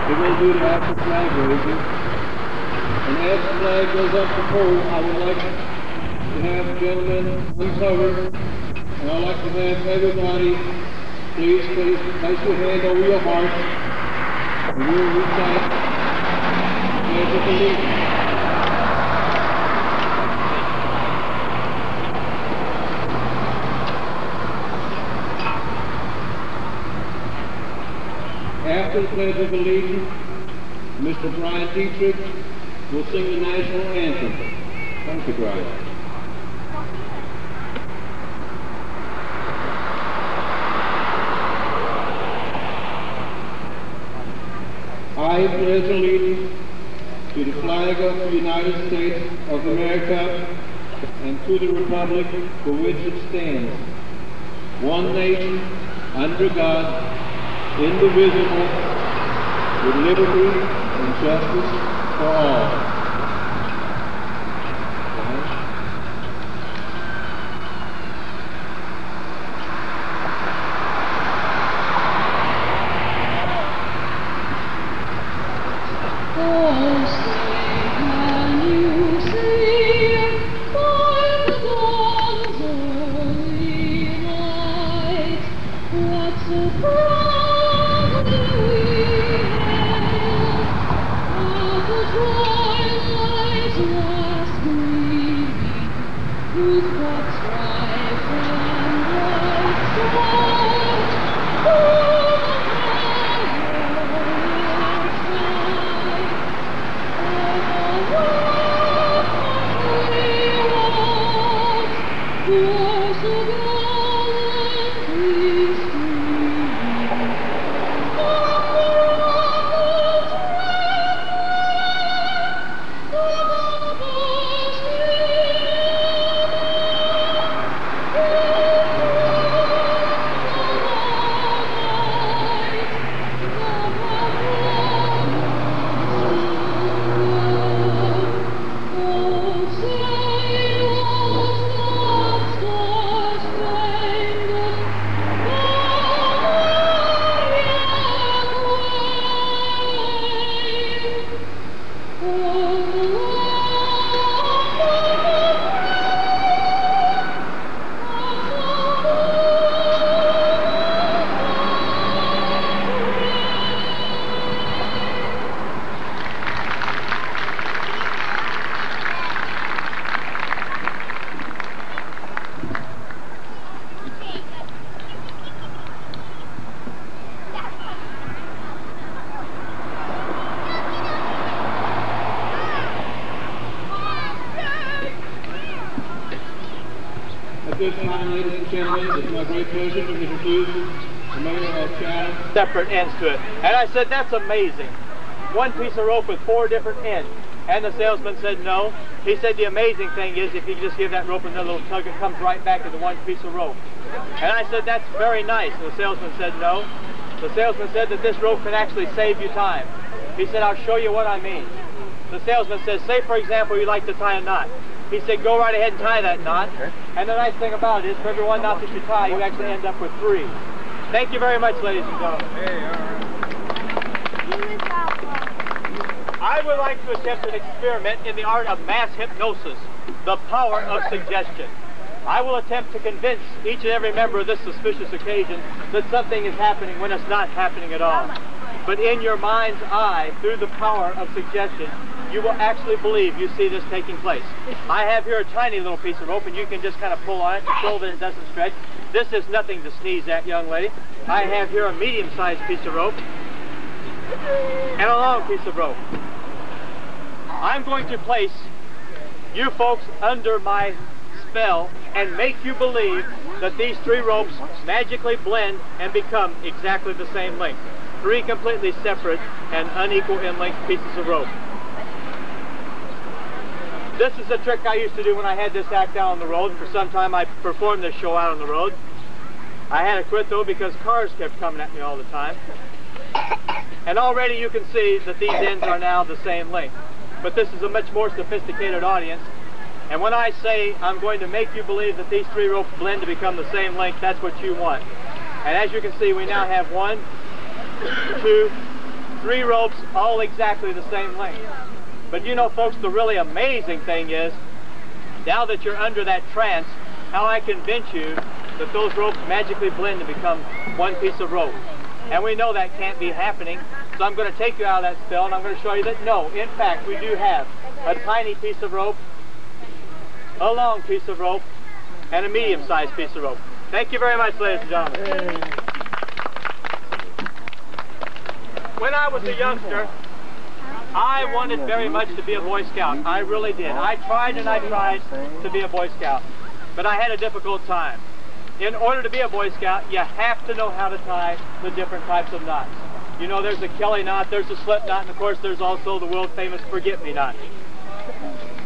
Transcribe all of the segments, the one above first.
We're going to do the after flag raising. And as the flag goes up the pole, I would like to have the gentlemen uncovered. And I'd like to have everybody, please place your hand over your heart. And we'll recite the Pledge of Allegiance. After the Pledge of Allegiance, Mr. Brian Dietrich will sing the national anthem. Thank you, Brian. I pledge allegiance to the flag of the United States of America and to the republic for which it stands, one nation, under God, indivisible, with liberty and justice for all. This time, ladies and gentlemen, it's my great pleasure to introduce the mayor of Chatham. Separate ends to it. And I said, that's amazing. One piece of rope with 4 different ends. And the salesman said no. He said the amazing thing is if you just give that rope another little tug, it comes right back to the one piece of rope. And I said, that's very nice. And the salesman said no. The salesman said that this rope can actually save you time. He said, I'll show you what I mean. The salesman says, say for example you like to tie a knot. He said, go right ahead and tie that knot. Okay. And the nice thing about it is, for every one knot that you tie, you actually end up with 3. Thank you very much, ladies and gentlemen. Hey, all right. I would like to attempt an experiment in the art of mass hypnosis, the power of suggestion. I will attempt to convince each and every member of this suspicious occasion that something is happening when it's not happening at all. But in your mind's eye, through the power of suggestion, you will actually believe you see this taking place. I have here a tiny little piece of rope, and you can just kind of pull on it, control that it doesn't stretch. This is nothing to sneeze at, young lady. I have here a medium-sized piece of rope and a long piece of rope. I'm going to place you folks under my spell and make you believe that these 3 ropes magically blend and become exactly the same length. 3 completely separate and unequal in length pieces of rope. This is a trick I used to do when I had this act out on the road. For some time I performed this show out on the road. I had to quit though because cars kept coming at me all the time. And already you can see that these ends are now the same length. But this is a much more sophisticated audience. And when I say I'm going to make you believe that these 3 ropes blend to become the same length, that's what you want. And as you can see, we now have 1, 2, 3 ropes, all exactly the same length. But you know, folks, the really amazing thing is, now that you're under that trance, how I convince you that those ropes magically blend to become one piece of rope. And we know that can't be happening, so I'm going to take you out of that spell and I'm going to show you that no, in fact, we do have a tiny piece of rope, a long piece of rope, and a medium-sized piece of rope. Thank you very much, ladies and gentlemen. When I was a youngster, I wanted very much to be a Boy Scout. I really did. I tried and I tried to be a Boy Scout, but I had a difficult time. In order to be a Boy Scout, you have to know how to tie the different types of knots. You know, there's a Kelly knot, there's a slip knot, and of course there's also the world-famous forget-me knot.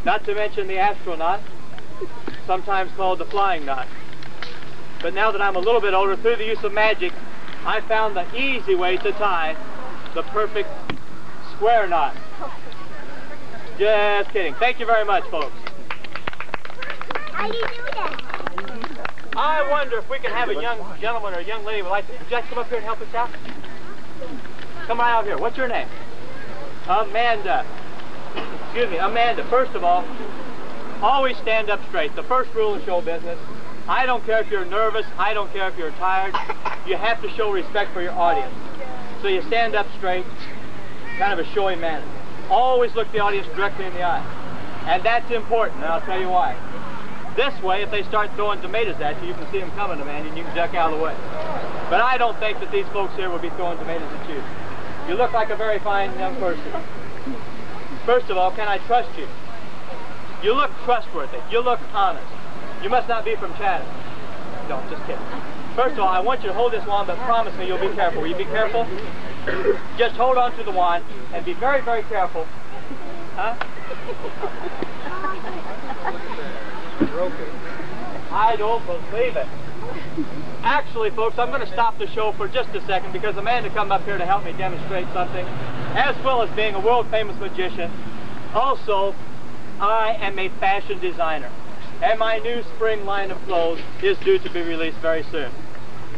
Not to mention the astral knot, sometimes called the flying knot. But now that I'm a little bit older, through the use of magic, I found the easy way to tie the perfect square knot. Just kidding. Thank you very much, folks. How do you do that? I wonder if we can have a young gentleman or a young lady would like to. Would you like to come up here and help us out? Come right out here. What's your name? Amanda. Excuse me, Amanda. First of all, always stand up straight. The first rule of show business. I don't care if you're nervous. I don't care if you're tired. You have to show respect for your audience. So you stand up straight, kind of a showy manner. Always look the audience directly in the eye. And that's important, and I'll tell you why. This way, if they start throwing tomatoes at you, you can see them coming, Amanda, and you can duck out of the way. But I don't think that these folks here will be throwing tomatoes at you. You look like a very fine young person. First of all, can I trust you? You look trustworthy. You look honest. You must not be from Chatham. No, just kidding. First of all, I want you to hold this wand, but promise me you'll be careful. Will you be careful? Just hold on to the wand and be very, very careful. Huh? I don't believe it. Actually, folks, I'm going to stop the show for just a second because Amanda come up here to help me demonstrate something. As well as being a world-famous magician, also, I am a fashion designer. And my new spring line of clothes is due to be released very soon.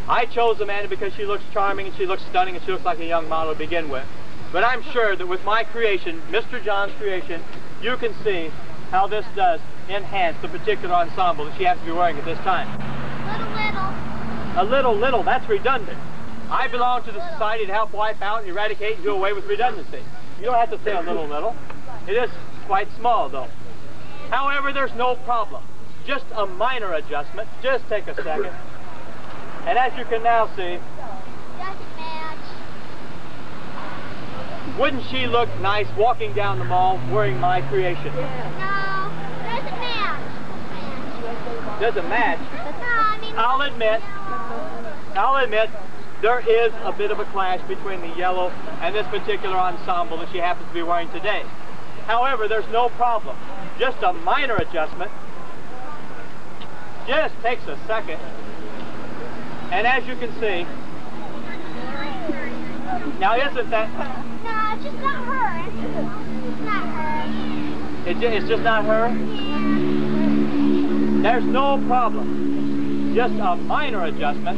I chose Amanda because she looks charming and she looks stunning and she looks like a young model to begin with. But I'm sure that with my creation, Mr. John's creation, you can see how this does enhance the particular ensemble that she has to be wearing at this time. A little, that's redundant. I belong to the society to help wipe out, eradicate, and do away with redundancy. You don't have to say a little. It is quite small, though. However, there's no problem. Just a minor adjustment. Just take a second. And as you can now see, doesn't match. Wouldn't she look nice walking down the mall wearing my creation? No, doesn't match. Doesn't match? No, I mean... I'll admit, there is a bit of a clash between the yellow and this particular ensemble that she happens to be wearing today. However, there's no problem. Just a minor adjustment. Just takes a second. And as you can see, now isn't that... No, it's just not her. It's not her. It's just not her? Yeah. There's no problem. Just a minor adjustment.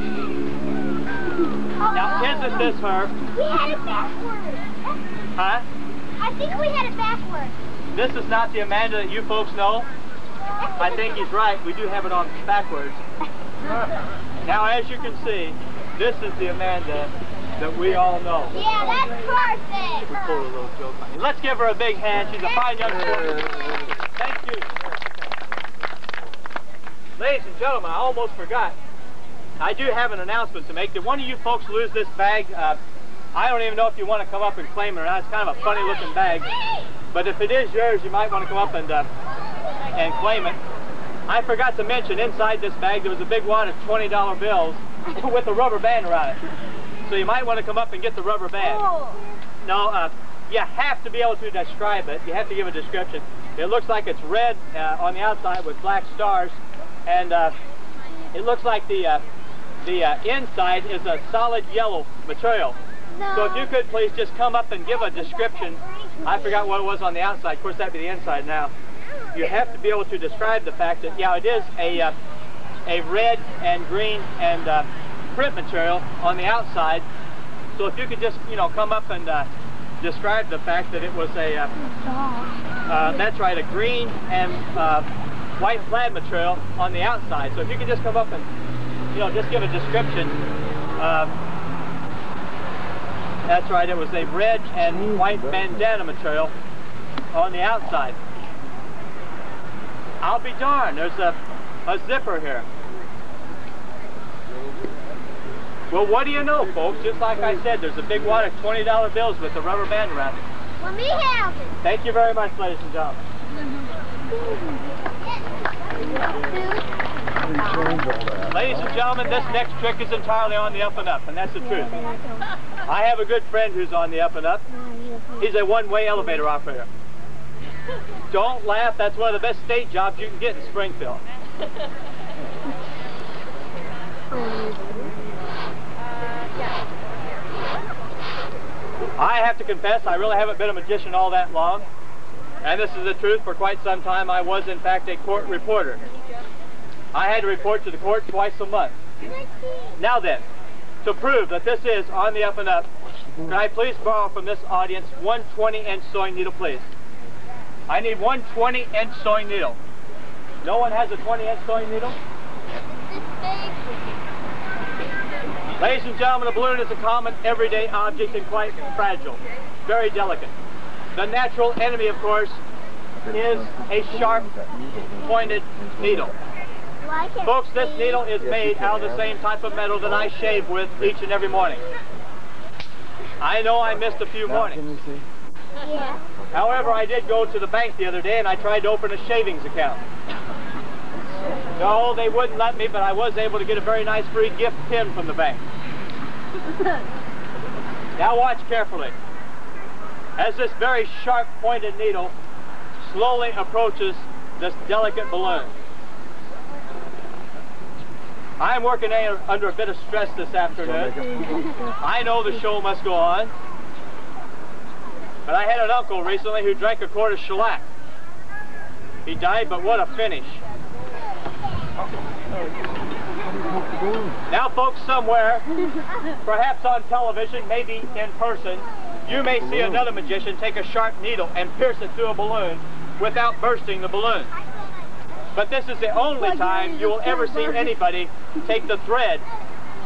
Now, isn't this her? We had it backwards. Huh? I think we had it backwards. This is not the Amanda that you folks know. I think he's right. We do have it on backwards. Now, as you can see, this is the Amanda that we all know. Yeah, that's perfect. We pulled a little joke on you. Let's give her a big hand. She's a fine young woman. Thank you. Ladies and gentlemen, I almost forgot. I do have an announcement to make. Did one of you folks lose this bag? I don't even know if you want to come up and claim it or not. It's kind of a funny looking bag. But if it is yours, you might want to come up and claim it. I forgot to mention, inside this bag there was a big wad of $20 bills with a rubber band around it. So you might want to come up and get the rubber band. No, you have to be able to describe it. You have to give a description. It looks like it's red on the outside with black stars, and it looks like the inside is a solid yellow material. No. So if you could please just come up and give a description. I forgot what it was on the outside. Of course, that'd be the inside now. You have to be able to describe the fact that, yeah, it is a red and green and print material on the outside. So if you could just, you know, come up and described the fact that it was a, that's right, a green and white plaid material on the outside. So if you could just come up and, you know, just give a description. That's right, it was a red and white bandana material on the outside. I'll be darned, there's a zipper here. Well, what do you know, folks? Just like I said, there's a big wad of $20 bills with the rubber band around it. Let me have it. Thank you very much, ladies and gentlemen. Ladies and gentlemen, this next trick is entirely on the up and up, and that's the truth. I have a good friend who's on the up and up. He's a one-way elevator operator. Don't laugh, that's one of the best state jobs you can get in Springfield. I have to confess, I really haven't been a magician all that long. And this is the truth, for quite some time I was in fact a court reporter. I had to report to the court twice a month. Now then, to prove that this is on the up and up, can I please borrow from this audience one 20-inch sewing needle, please? I need one 20-inch sewing needle. No one has a 20-inch sewing needle? Ladies and gentlemen, a balloon is a common, everyday object and quite fragile, very delicate. The natural enemy, of course, is a sharp, pointed needle. Folks, this needle is made out of the same type of metal that I shave with each and every morning. I know I missed a few mornings. Yeah. However, I did go to the bank the other day and I tried to open a shavings account. No, they wouldn't let me, but I was able to get a very nice free gift pin from the bank. Now watch carefully. As this very sharp pointed needle slowly approaches this delicate balloon. I'm working under a bit of stress this afternoon. I know the show must go on. But I had an uncle recently who drank a quart of shellac. He died, but what a finish. Now folks, somewhere, perhaps on television, maybe in person, you may see another magician take a sharp needle and pierce it through a balloon without bursting the balloon. But this is the only time you will ever see anybody take the thread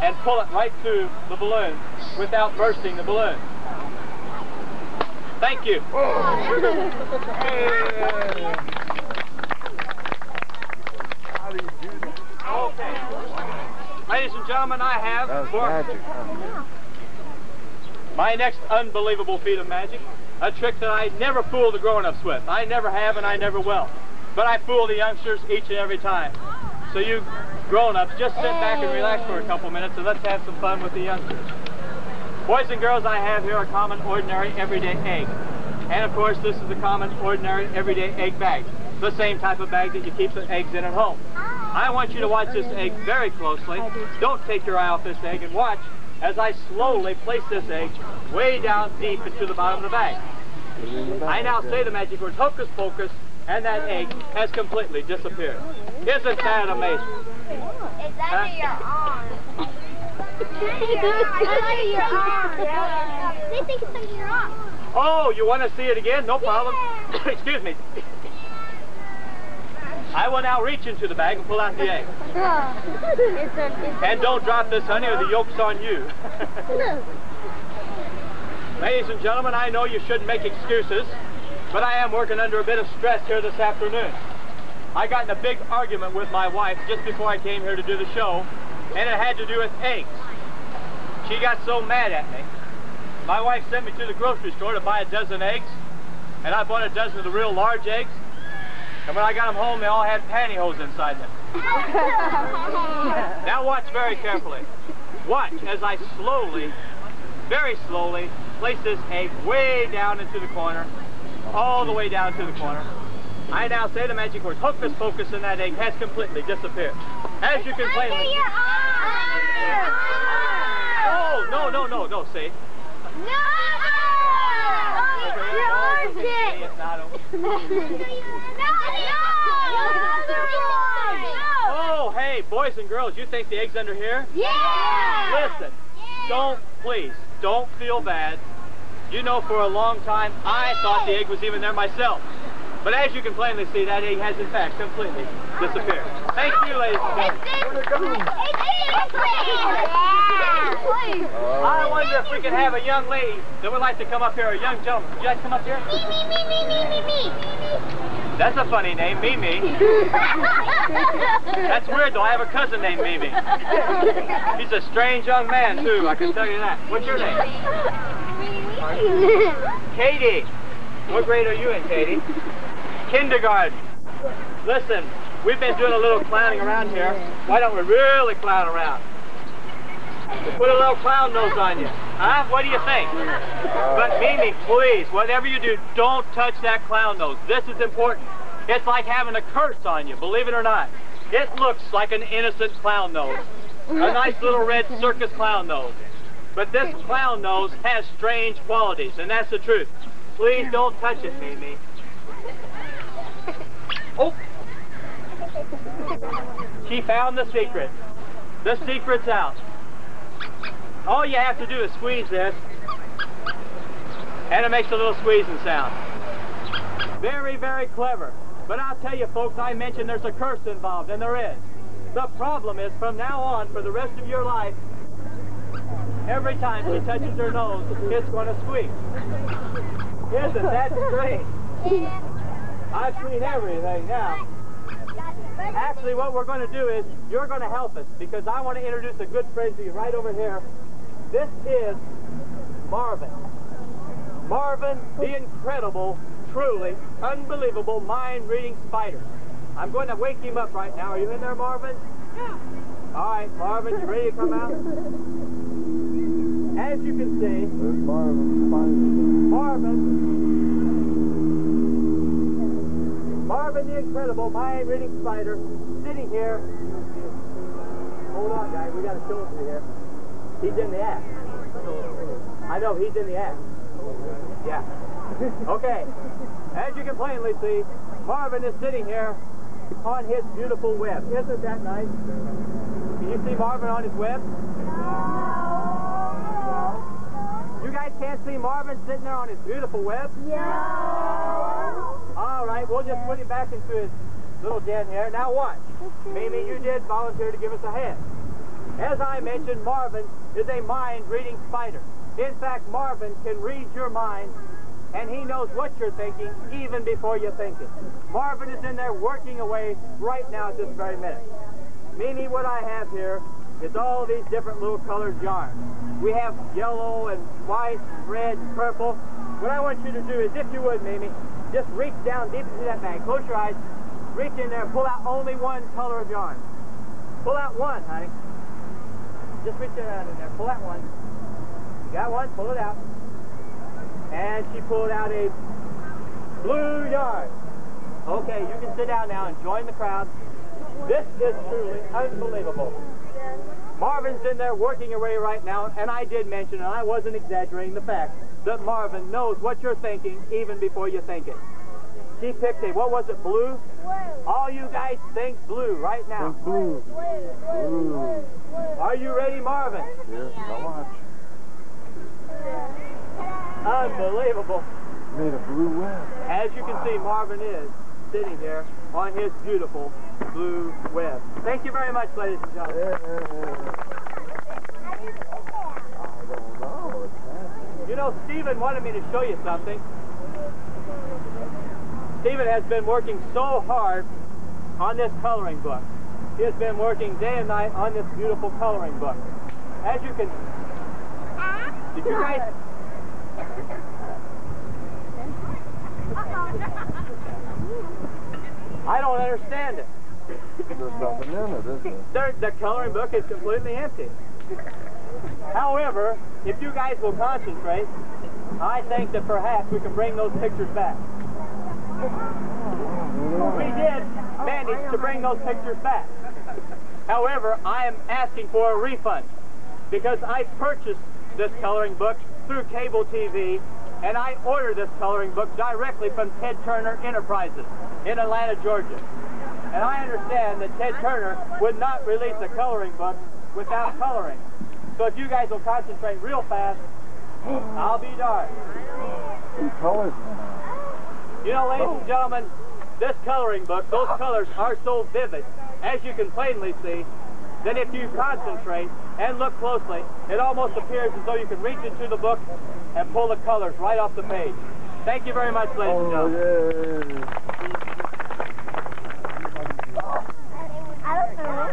and pull it right through the balloon without bursting the balloon. Thank you. Okay. Ladies and gentlemen, I have for my next unbelievable feat of magic, a trick that I never fool the grown-ups with. I never have and I never will. But I fool the youngsters each and every time. So you grown-ups, just sit back and relax for a couple minutes and let's have some fun with the youngsters. Boys and girls, I have here a common, ordinary, everyday egg. And of course, this is the common, ordinary, everyday egg bag. The same type of bag that you keep the eggs in at home. I want you to watch this egg very closely. Don't take your eye off this egg and watch as I slowly place this egg way down deep into the bottom of the bag. I now say the magic words, hocus pocus, and that egg has completely disappeared. Isn't that amazing? It's under your arm. Under your arm. They think it's under your arm. Oh, you want to see it again? No problem. Yeah. Excuse me. I will now reach into the bag and pull out the egg. And don't drop this, honey, or the yolk's on you. Ladies and gentlemen, I know you shouldn't make excuses, but I am working under a bit of stress here this afternoon. I got in a big argument with my wife just before I came here to do the show, and it had to do with eggs. She got so mad at me. My wife sent me to the grocery store to buy a dozen eggs, and I bought a dozen of the real large eggs, and when I got them home, they all had pantyhose inside them. Now watch very carefully. Watch as I slowly, very slowly, place this egg way down into the corner, all the way down to the corner. I now say the magic words, hocus pocus, and that egg has completely disappeared. As you can plainly... Oh, no, see? No! Oh, hey, boys and girls, you think the egg's under here? Yeah! Listen, please, don't feel bad. You know, for a long time, I thought the egg was even there myself. But as you can plainly see, that egg has in fact completely disappeared. Thank you, ladies and gentlemen. I wonder if we could have a young lady that would like to come up here, a young gentleman. Would you like to come up here? Me. That's a funny name, Mimi. That's weird, though. I have a cousin named Mimi. He's a strange young man, too, I can tell you that. What's your name? Katie. What grade are you in, Katie? Kindergarten. Listen, we've been doing a little clowning around here. Why don't we really clown around? We'll put a little clown nose on you. Huh? What do you think? But Mimi, please, whatever you do, don't touch that clown nose. This is important. It's like having a curse on you, believe it or not. It looks like an innocent clown nose. A nice little red circus clown nose. But this clown nose has strange qualities, and that's the truth. Please don't touch it, Mimi. Oh! She found the secret. The secret's out. All you have to do is squeeze this, and it makes a little squeezing sound. Very, very clever. But I'll tell you, folks, I mentioned there's a curse involved, and there is. The problem is, from now on, for the rest of your life, every time she touches her nose, it's going to squeak. Isn't that strange? I've seen everything now. Actually, what we're going to do is, you're going to help us, because I want to introduce a good friend to you right over here. This is Marvin. Marvin, the incredible, truly unbelievable mind-reading spider. I'm going to wake him up right now. Are you in there, Marvin? Yeah. All right, Marvin, you ready to come out? As you can see, there's Marvin the incredible mind-reading spider sitting here. Hold on, guys, we got to show it to you here. He's in the act. I know, he's in the act. Yeah. Okay. As you can plainly see, Marvin is sitting here on his beautiful web. Isn't that nice? Can you see Marvin on his web? You guys can't see Marvin sitting there on his beautiful web? All right, we'll just put him back into his little den here. Now watch. Mimi, you did volunteer to give us a hand. As I mentioned, Marvin is a mind-reading spider. In fact, Marvin can read your mind, and he knows what you're thinking even before you think it. Marvin is in there working away right now at this very minute. Mimi, what I have here is all these different little colored yarns. We have yellow and white, red, and purple. What I want you to do is, if you would, Mimi, just reach down deep into that bag. Close your eyes. Reach in there and pull out only one color of yarn. Pull out one, honey. Just reach it out in there. Pull out one. You got one? Pull it out. And she pulled out a blue yarn. Okay, you can sit down now and join the crowd. This is truly unbelievable. Marvin's in there working away right now, and I did mention, and I wasn't exaggerating the fact, that Marvin knows what you're thinking even before you think it. She picked a, what was it, blue? All you guys think blue right now. Blue. Are you ready, Marvin? Yes, I'll watch. Unbelievable. Made a blue web. As you can see, Marvin is sitting here on his beautiful blue web. Thank you very much, ladies and gentlemen. I don't know. You know, Stephen wanted me to show you something. Stephen has been working so hard on this coloring book. He has been working day and night on this beautiful coloring book. As you can... Did you guys... I don't understand it. There's nothing in it, is there? The coloring book is completely empty. However, if you guys will concentrate, I think that perhaps we can bring those pictures back. We did manage to bring those pictures back. However, I am asking for a refund because I purchased this coloring book through cable TV, and I ordered this coloring book directly from Ted Turner Enterprises in Atlanta, Georgia. And I understand that Ted Turner would not release a coloring book without coloring. So if you guys will concentrate real fast, I'll be darned. What colors now? You know, ladies and gentlemen, this coloring book, those colors are so vivid, as you can plainly see, that if you concentrate and look closely, it almost appears as though you can reach into the book and pull the colors right off the page. Thank you very much, ladies and gentlemen.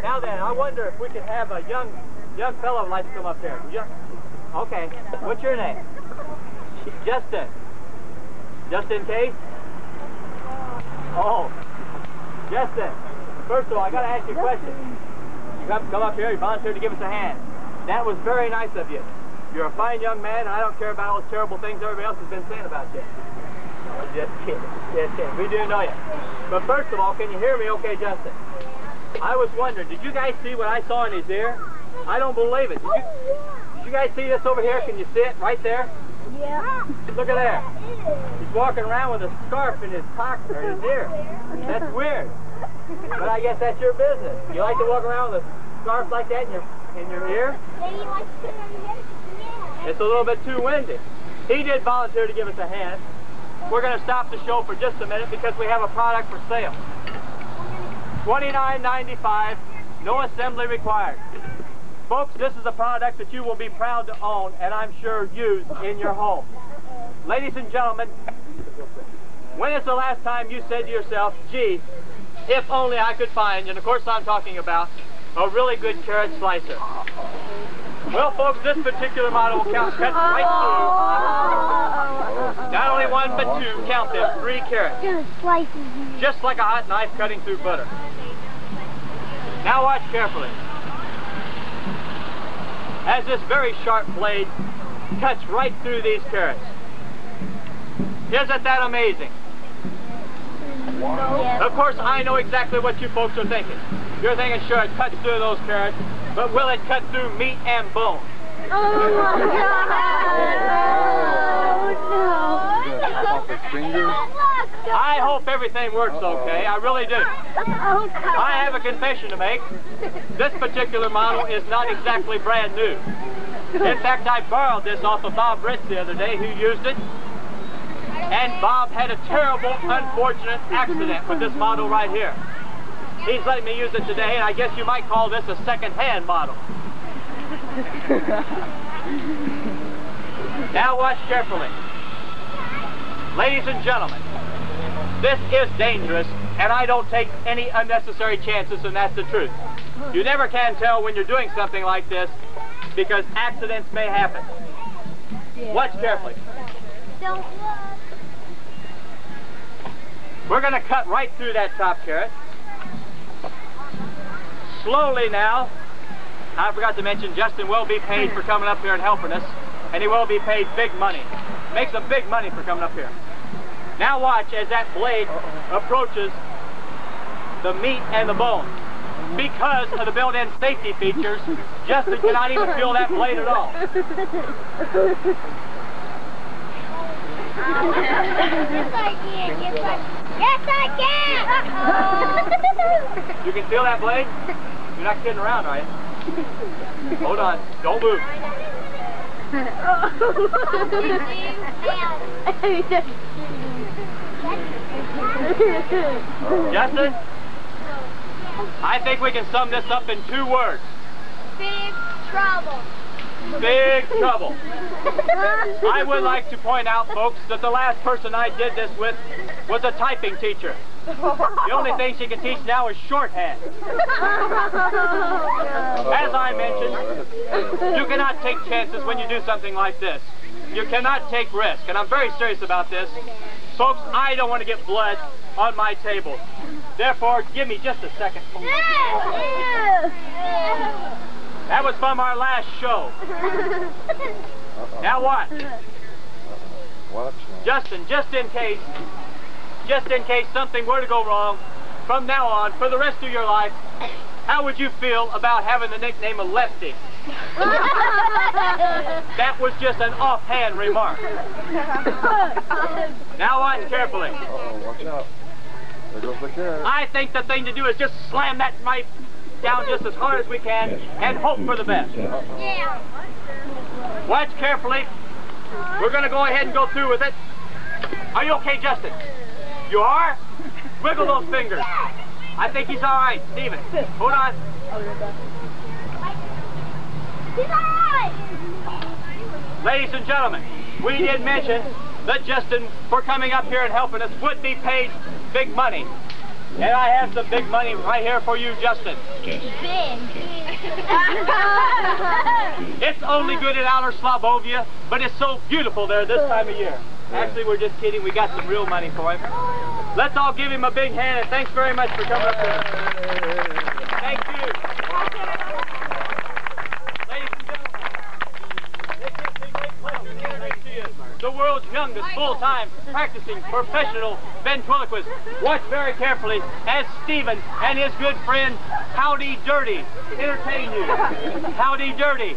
Now then, I wonder if we could have a young fellow who'd like to come up here. Okay, what's your name? Justin. Just in case? Oh, Justin, first of all, I got to ask you a question. You come up here, you volunteered to give us a hand. That was very nice of you. You're a fine young man, and I don't care about all the terrible things everybody else has been saying about you. No, just kidding. Just kidding. We do know you. But first of all, can you hear me okay, Justin? I was wondering, did you guys see what I saw in his ear? I don't believe it. Did you guys see this over here? Can you see it right there? Yeah. Look at there. He's walking around with a scarf in his pocket or his ear. That's weird. But I guess that's your business. You like to walk around with a scarf like that in your ear? Maybe you like to put it on your head? Yeah. It's a little bit too windy. He did volunteer to give us a hand. We're going to stop the show for just a minute because we have a product for sale. $29.95, no assembly required. Folks, this is a product that you will be proud to own and I'm sure use in your home. Ladies and gentlemen, when is the last time you said to yourself, gee, if only I could find, and of course I'm talking about, a really good carrot slicer? Well, folks, this particular model will cut right through, not only one but two, count them, 3 carrots. Just like a hot knife cutting through butter. Now watch carefully. As this very sharp blade cuts right through these carrots. Isn't that amazing? Wow. Of course, I know exactly what you folks are thinking. You're thinking, sure, it cuts through those carrots, but will it cut through meat and bone? Oh my God! I hope everything works okay. I really do. I have a confession to make. This particular model is not exactly brand new. In fact, I borrowed this off of Bob Ritz the other day, who used it. And Bob had a terrible, unfortunate accident with this model right here. He's letting me use it today, and I guess you might call this a second-hand model. Now watch carefully. Ladies and gentlemen, this is dangerous, and I don't take any unnecessary chances, and that's the truth. You never can tell when you're doing something like this, because accidents may happen. Watch carefully. Don't look. We're going to cut right through that top carrot. Slowly now. I forgot to mention, Justin will be paid for coming up here and helping us, and he will be paid big money. Makes some big money for coming up here. Now watch as that blade approaches the meat and the bone. Because of the built-in safety features, Justin cannot even feel that blade at all. Yes, I can. Yes, I can. You can feel that blade? You're not kidding around, are you? Hold on. Don't move. Justin, I think we can sum this up in 2 words. Big trouble. Big trouble. I would like to point out, folks, that the last person I did this with was a typing teacher. The only thing she can teach now is shorthand. As I mentioned, you cannot take chances when you do something like this. You cannot take risks, and I'm very serious about this. Folks, I don't want to get blood on my table. Therefore, give me just a second. That was from our last show. Now watch. Justin, just in case something were to go wrong, from now on, for the rest of your life, how would you feel about having the nickname of Lefty? That was just an offhand remark. Now watch carefully. Uh-oh, watch out. There goes the carrot. I think the thing to do is just slam that knife down just as hard as we can and hope for the best. Yeah. Watch carefully. We're going to go ahead and go through with it. Are you okay, Justin? You are? Wiggle those fingers. I think he's all right. Stephen, hold on. He's all right. Ladies and gentlemen, we did mention that Justin, for coming up here and helping us, would be paid big money. And I have some big money right here for you, Justin. Big. It's only good in outer Slobovia, but it's so beautiful there this time of year. Actually, we're just kidding. We got some real money for him. Let's all give him a big hand, and thanks very much for coming up here. Thank you. Ladies and gentlemen, it gives me great pleasure to introduce to you the world's youngest full-time practicing professional ventriloquist. Watch very carefully as Stephen and his good friend Howdy Dirty entertain you. Howdy Dirty.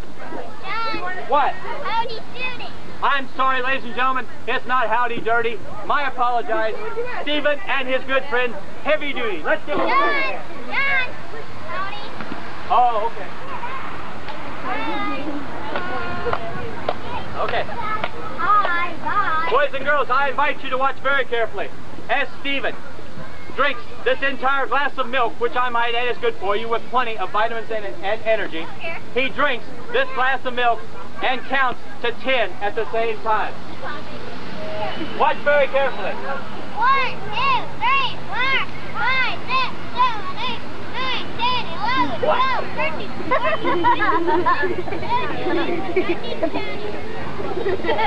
What? Howdy Dirty. I'm sorry, ladies and gentlemen, it's not Howdy Dirty. My apologize. Stephen and his good friend Heavy Duty. Let's give him a hand. John. Howdy. Oh, okay. Okay. Hi, bye. Boys and girls, I invite you to watch very carefully as Stephen drinks this entire glass of milk, which I might add is good for you with plenty of vitamins and energy. He drinks this glass of milk and counts to 10 at the same time. Watch very carefully. 1, 2, 3, 4, 5, 6, 7, 8, 9, 10, 11, 12, 13, 14.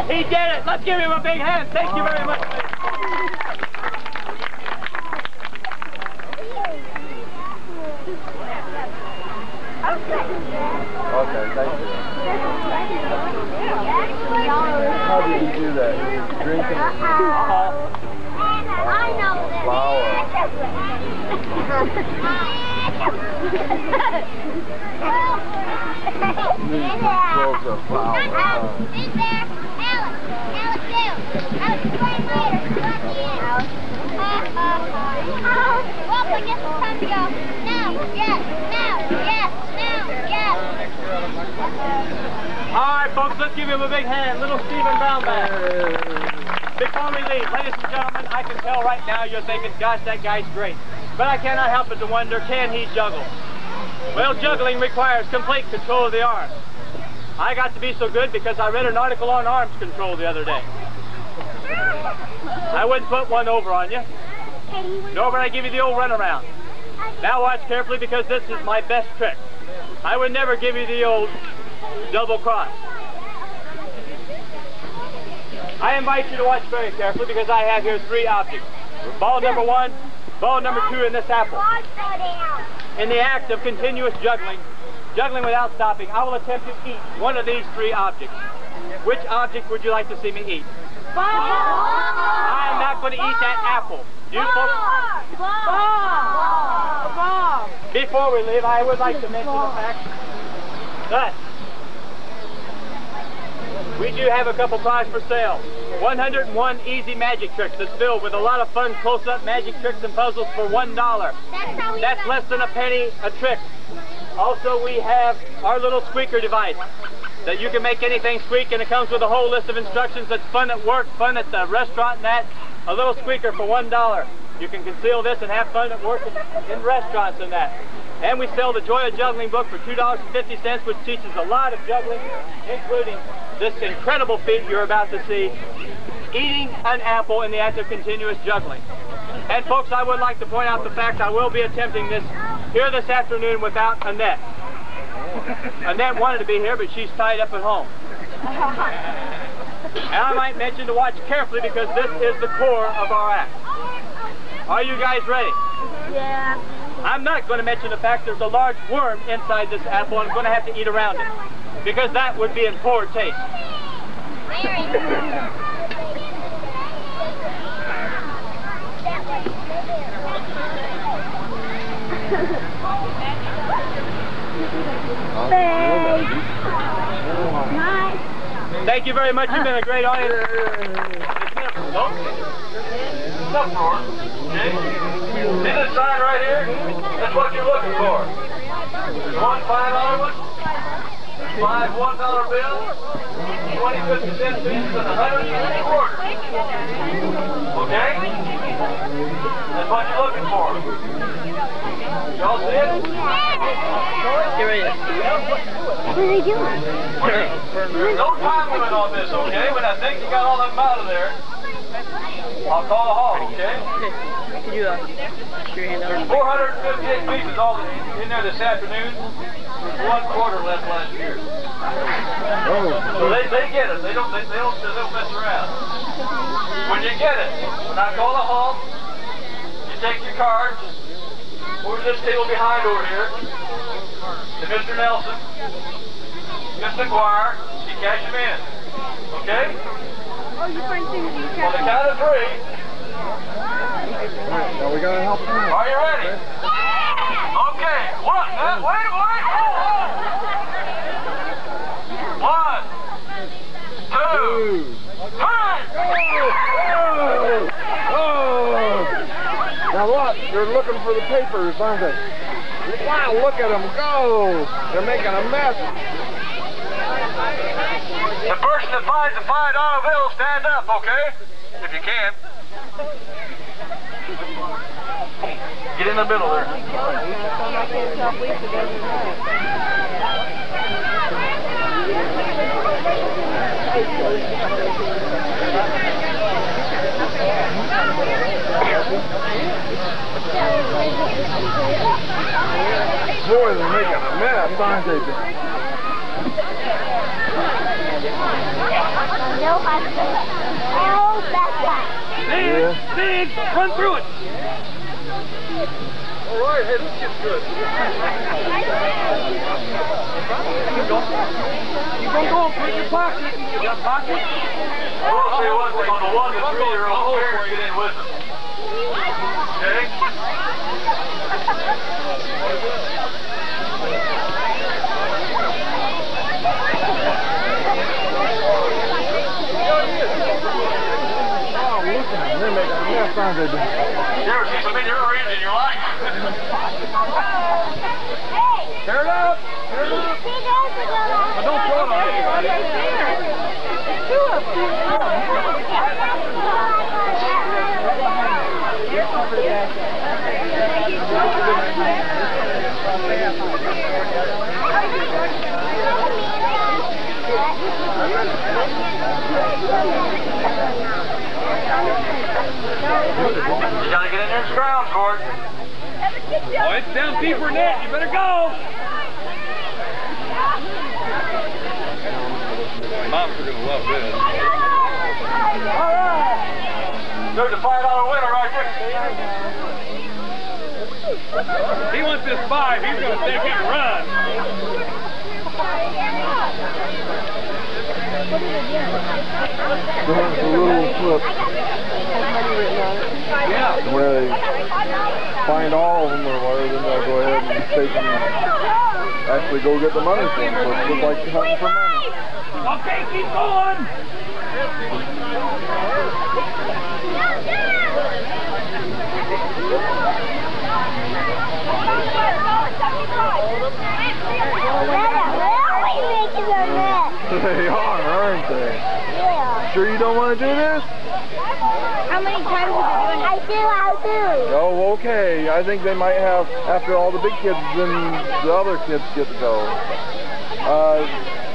He did it! Let's give him a big hand. Thank you very much. Okay, thank you. How did you do that? Drinking? I know that. Flour. Rolls of flour. Is there? Alex. Alex, too. Alex, explain later. Well, I guess it's time to go. Now, yes, now, yes, now, yes. All right, folks, let's give him a big hand. Little Stephen Brownback. Before we leave, ladies and gentlemen, I can tell right now you're thinking, gosh, that guy's great. But I cannot help but to wonder, can he juggle? Well, juggling requires complete control of the arms. I got to be so good because I read an article on arms control the other day. I wouldn't put one over on you, nor would I give you the old runaround. Now watch carefully because this is my best trick. I would never give you the old double cross. I invite you to watch very carefully because I have here 3 objects. Ball number 1, ball number 2, and this apple. In the act of continuous juggling without stopping, I will attempt to eat one of these 3 objects. Which object would you like to see me eat? I'm not going to eat that apple. You folks? Before we leave, I would like to mention the fact that we do have a couple prizes for sale. 101 easy magic tricks that's filled with a lot of fun close-up magic tricks and puzzles for $1. That's less than a penny a trick. Also, we have our little squeaker device that you can make anything squeak, and it comes with a whole list of instructions that's fun at work, fun at the restaurant, and that. A little squeaker for $1. You can conceal this and have fun at work in restaurants and that. And we sell the Joy of Juggling book for $2.50, which teaches a lot of juggling, including this incredible feat you're about to see, eating an apple in the act of continuous juggling. And folks, I would like to point out the fact I will be attempting this here this afternoon without Annette. Annette wanted to be here, but she's tied up at home. And I might mention to watch carefully because this is the core of our act. Are you guys ready? Yeah. I'm not going to mention the fact there's a large worm inside this apple and I'm going to have to eat around it, because that would be in poor taste. Thank you very much. You've been a great audience. This sign right here? That's what you're looking for. There's one $5 one. There's 5 $1 bills. 25 cent pieces and 150 quarters. Okay? That's what you're looking for. Y'all see it? Get ready. What are they doing? There's no time limit on this, okay? When I think you got all of them out of there, I'll call a halt, okay? Can you put your hand out? There's 458 pieces all in there this afternoon. There's 1/4 left last year. So they get it. They don't mess around. When you get it, when I call a halt, you take your cards over to this table behind over here to Mr. Nelson, Mr. McGuire, you cash them in. Okay? Oh, you find things you On the count of 3. Alright, now we gotta help him. Are you ready? Okay. What? Wait. Oh. 1, 2, 3. Oh! Now look, they're looking for the papers, aren't they? Wow, look at them go! They're making a mess. The person that finds the $5 bill, stand up, okay? If you can. Get in the middle there. Boy, they're making a mess, aren't they? Oh, that's right. Big, run through it. All right, hey, this gets good. Keep on going, put it in your pocket. You got pockets? I'll tell you what, on the 1 to 3-year-old parents get in with them. Okay? Oh, look at them. They're making a mess, aren't they? You ever see some meteorites in your life? Tear it up! Tear it up! But don't throw it on anybody. You gotta get in there and scrounge for it. Oh, it's down deeper than that. You better go. Moms are gonna love this. There's a $5 winner right there. He wants this 5. He's gonna take it and run. There's a little slip Yeah. where they find all of them or whatever, then they'll go ahead and take them and actually go get the money from them. So it's just like hunting for money. Okay, keep going. They are, aren't they? Yeah. Sure you don't want to do this? How many times have you done it? I do. Oh, okay. I think they might have, after all the big kids, then the other kids get to go.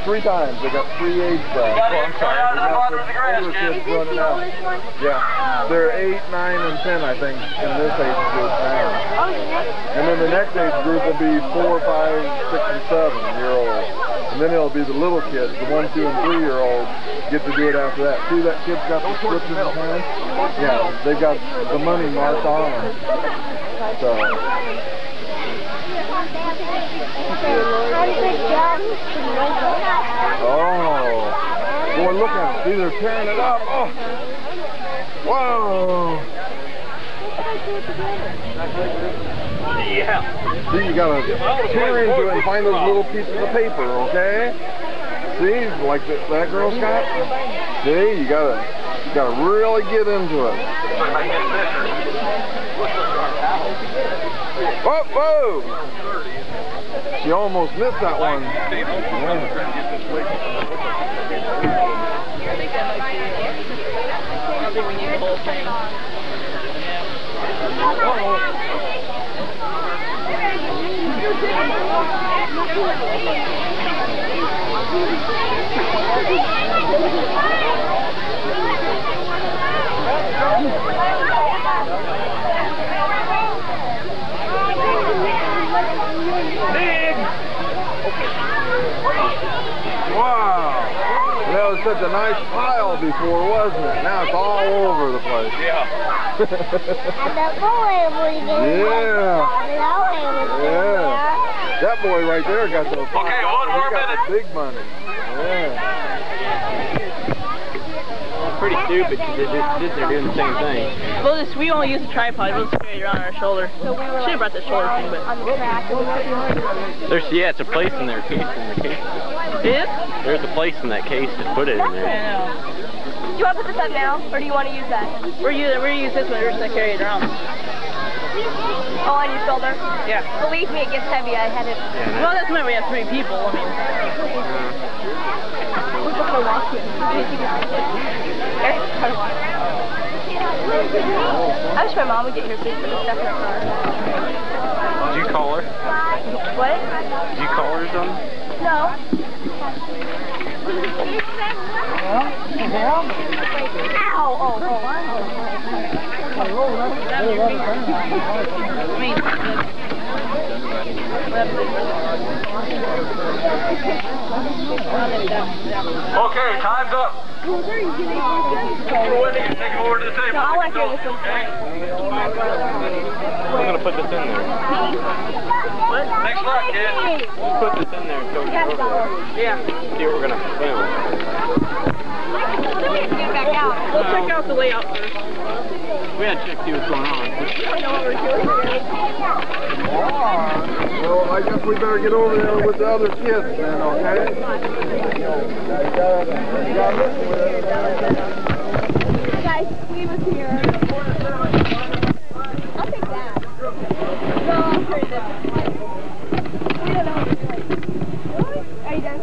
3 times. They got 3 age brackets. Oh, I'm sorry. We got the older kids running out. Yeah. They're 8, 9, and 10, I think, in this age group now. Oh, yeah. And then the next age group will be 4, 5, 6, and 7-year-olds. And then it'll be the little kids, the 1, 2, and 3-year-olds get to do it after that. See that kid's got the slips in his hand? Yeah, they've got the money marked on them. So. Oh. Boy, look at them. See, they're tearing it up. Oh. Whoa. Yeah. See, you gotta tear into it and find those little pieces of paper, okay? See, like that Girl Scout? See, you gotta really get into it. Oh, whoa! She almost missed that one. Yeah. think that might be it. I don't think we need the whole thing. Wow. That was such a nice pile before, wasn't it? Now it's all over the place. Yeah. That boy right there got those. Okay, one more minute. Big money. Yeah. Pretty stupid because they're just sitting there doing the same thing. We won't use a tripod. We'll just carry it around our shoulder. Should have brought the shoulder thing, but Yeah, it's a place in their case. it is. There's a place in that case to put it in there. I know. Do you want to put this up now, or do you want to use that? We're gonna use this one. We're just gonna carry it around. Oh, on your shoulder? Yeah. Believe me, it gets heavy. I had it. Well, that's meant we have 3 people. I mean. We're just gonna walk it. I wish my mom would get here too for the stuff in her car. Did you call her? What? Did you call her or something? No. Ow! Oh. Okay, time's up. We're winning and take it over to the table. No, I want to hear this one. We're going to put this in there. What? Next luck, kid. We'll put this in there and go over there. Yeah. See what we're going to film. We'll check out the layout first. We gotta check see what's going on. I know what we're doing here. Well, I guess we better get over there with the other kids then, okay? Guys, leave us here. I'll take that. No, I'll carry this. We don't know what we're doing. Really? Are you done?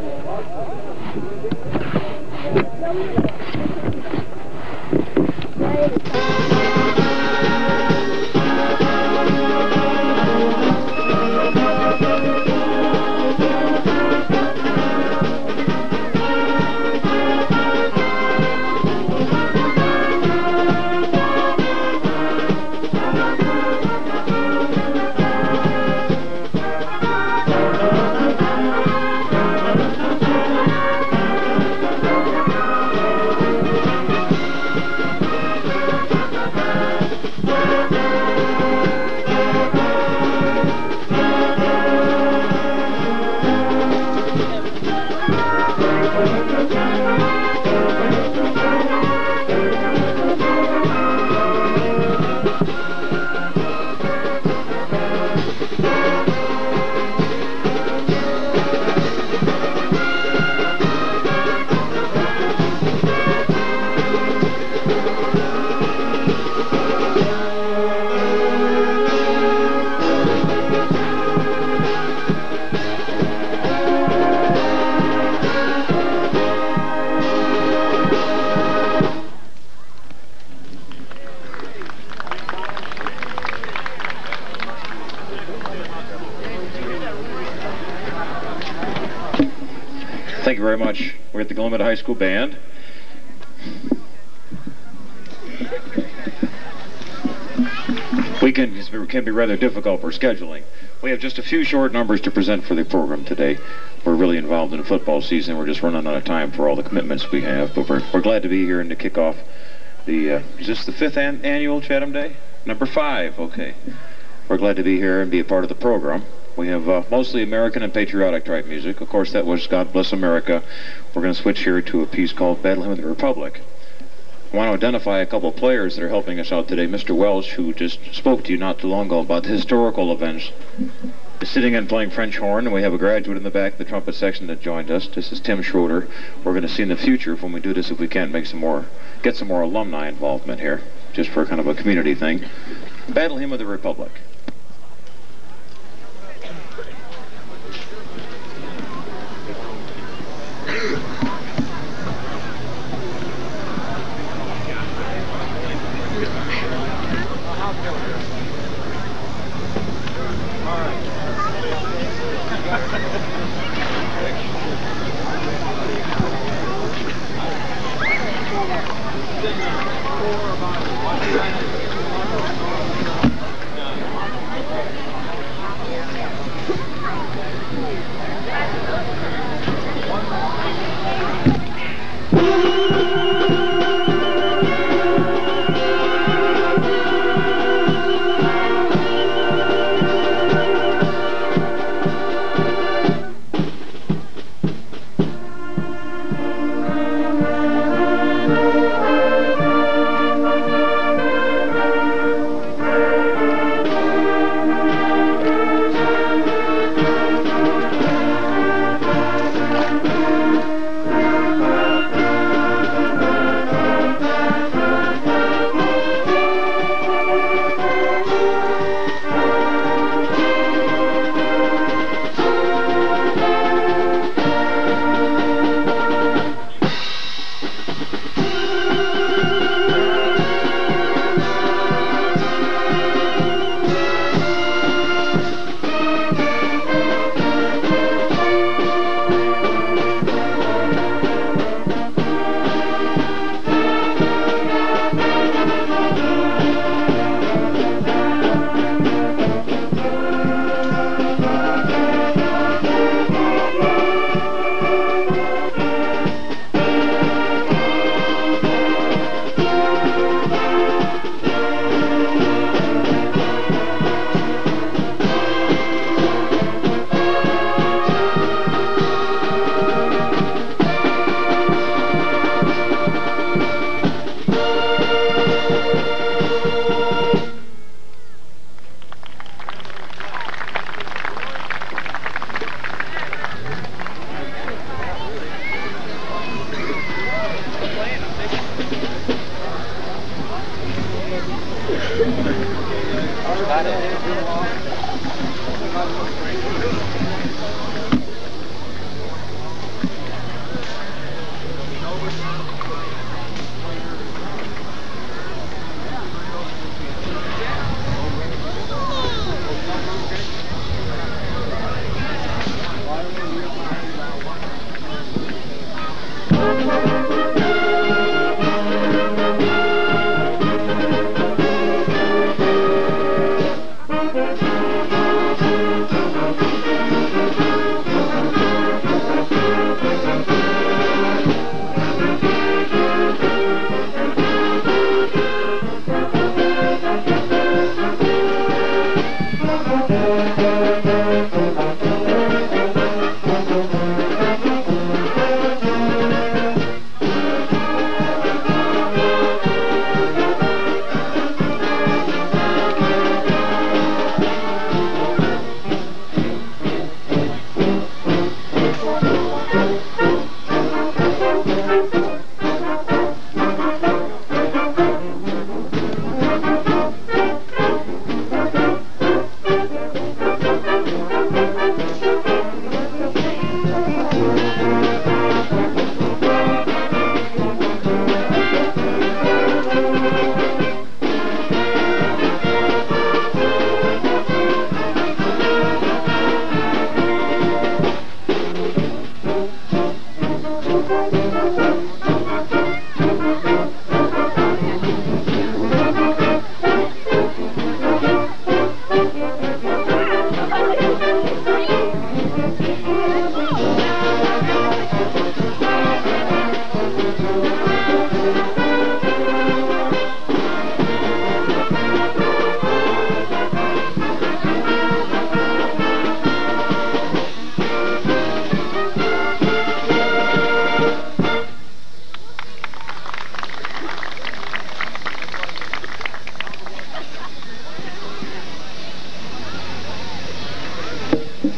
Thank you very much. We're at the Gilman High School Band. Weekends can be rather difficult for scheduling. We have just a few short numbers to present for the program today. We're really involved in the football season. We're just running out of time for all the commitments we have, but we're glad to be here and to kick off the, is this the 5th annual Chatham Day? Number 5, okay. We're glad to be here and be a part of the program. We have mostly American and patriotic type music. Of course, that was God Bless America. We're going to switch here to a piece called Battle Hymn of the Republic. I want to identify a couple of players that are helping us out today. Mr. Welsh, who just spoke to you not too long ago about the historical events, is sitting and playing French horn, and we have a graduate in the back of the trumpet section that joined us. This is Tim Schroeder. We're going to see in the future, when we do this, if we can't get some more alumni involvement here, just for kind of a community thing. Battle Hymn of the Republic.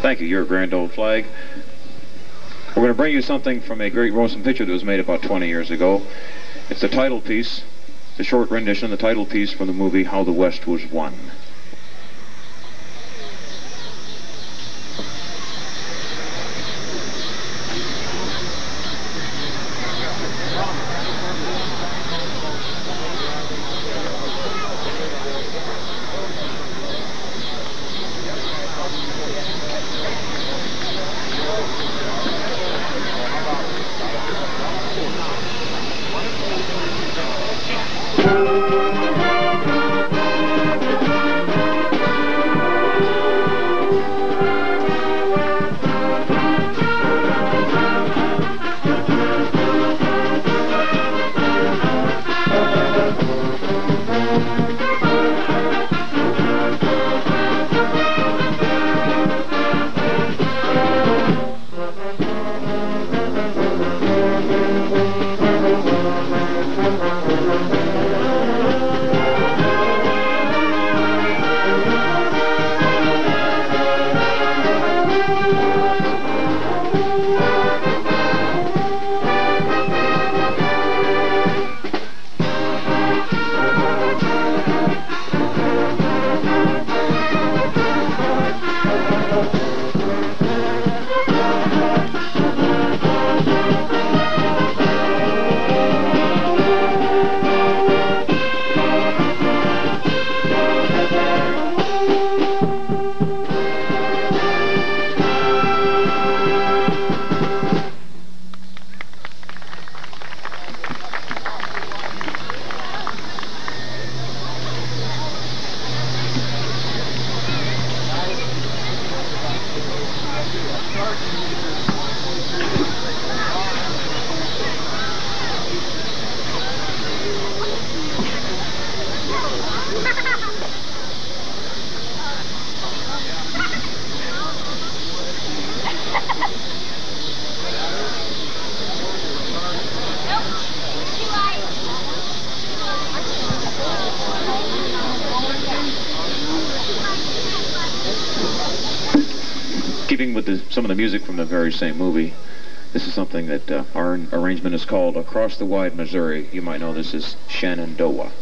Thank you, your grand old flag. We're going to bring you something from a great motion picture that was made about 20 years ago. It's the title piece, the short rendition, the title piece from the movie How the West Was Won. Keeping with some of the music from the very same movie, this is something that our arrangement is called Across the Wide Missouri. You might know this as Shenandoah.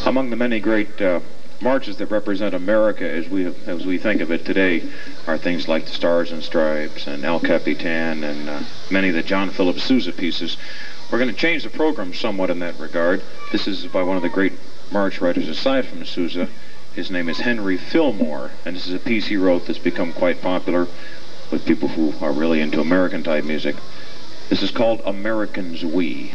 Among the many great marches that represent America as we think of it today are things like the Stars and Stripes and El Capitan and many of the John Philip Sousa pieces. We're going to change the program somewhat in that regard. This is by one of the great march writers aside from Sousa. His name is Henry Fillmore, and this is a piece he wrote that's become quite popular with people who are really into American type music. This is called Americans We.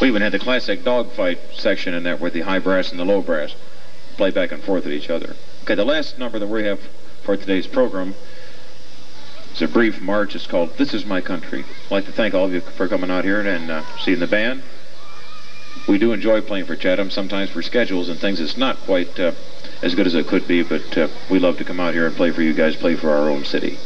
We even had the classic dogfight section in there where the high brass and the low brass play back and forth at each other. Okay, the last number that we have for today's program is a brief march. It's called This Is My Country. I'd like to thank all of you for coming out here and seeing the band. We do enjoy playing for Chatham. Sometimes for schedules and things it's not quite as good as it could be, but we love to come out here and play for you guys, play for our own city.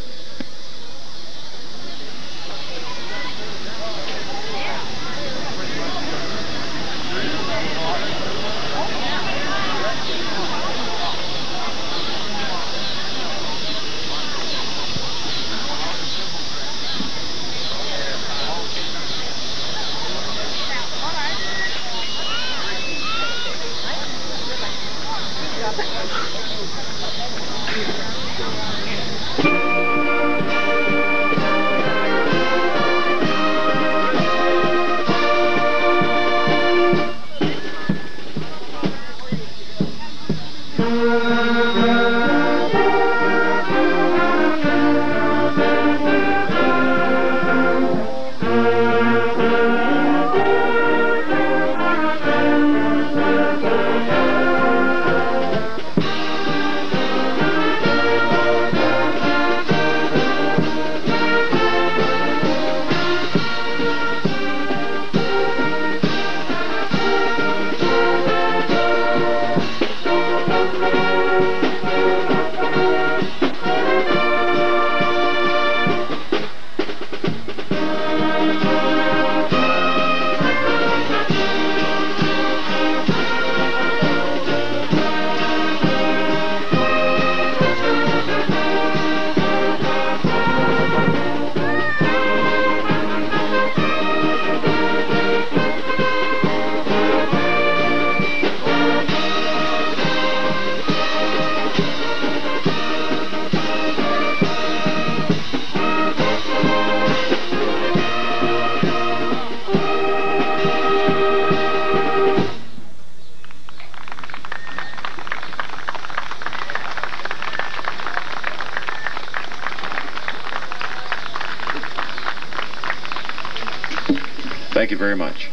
Thank you very much.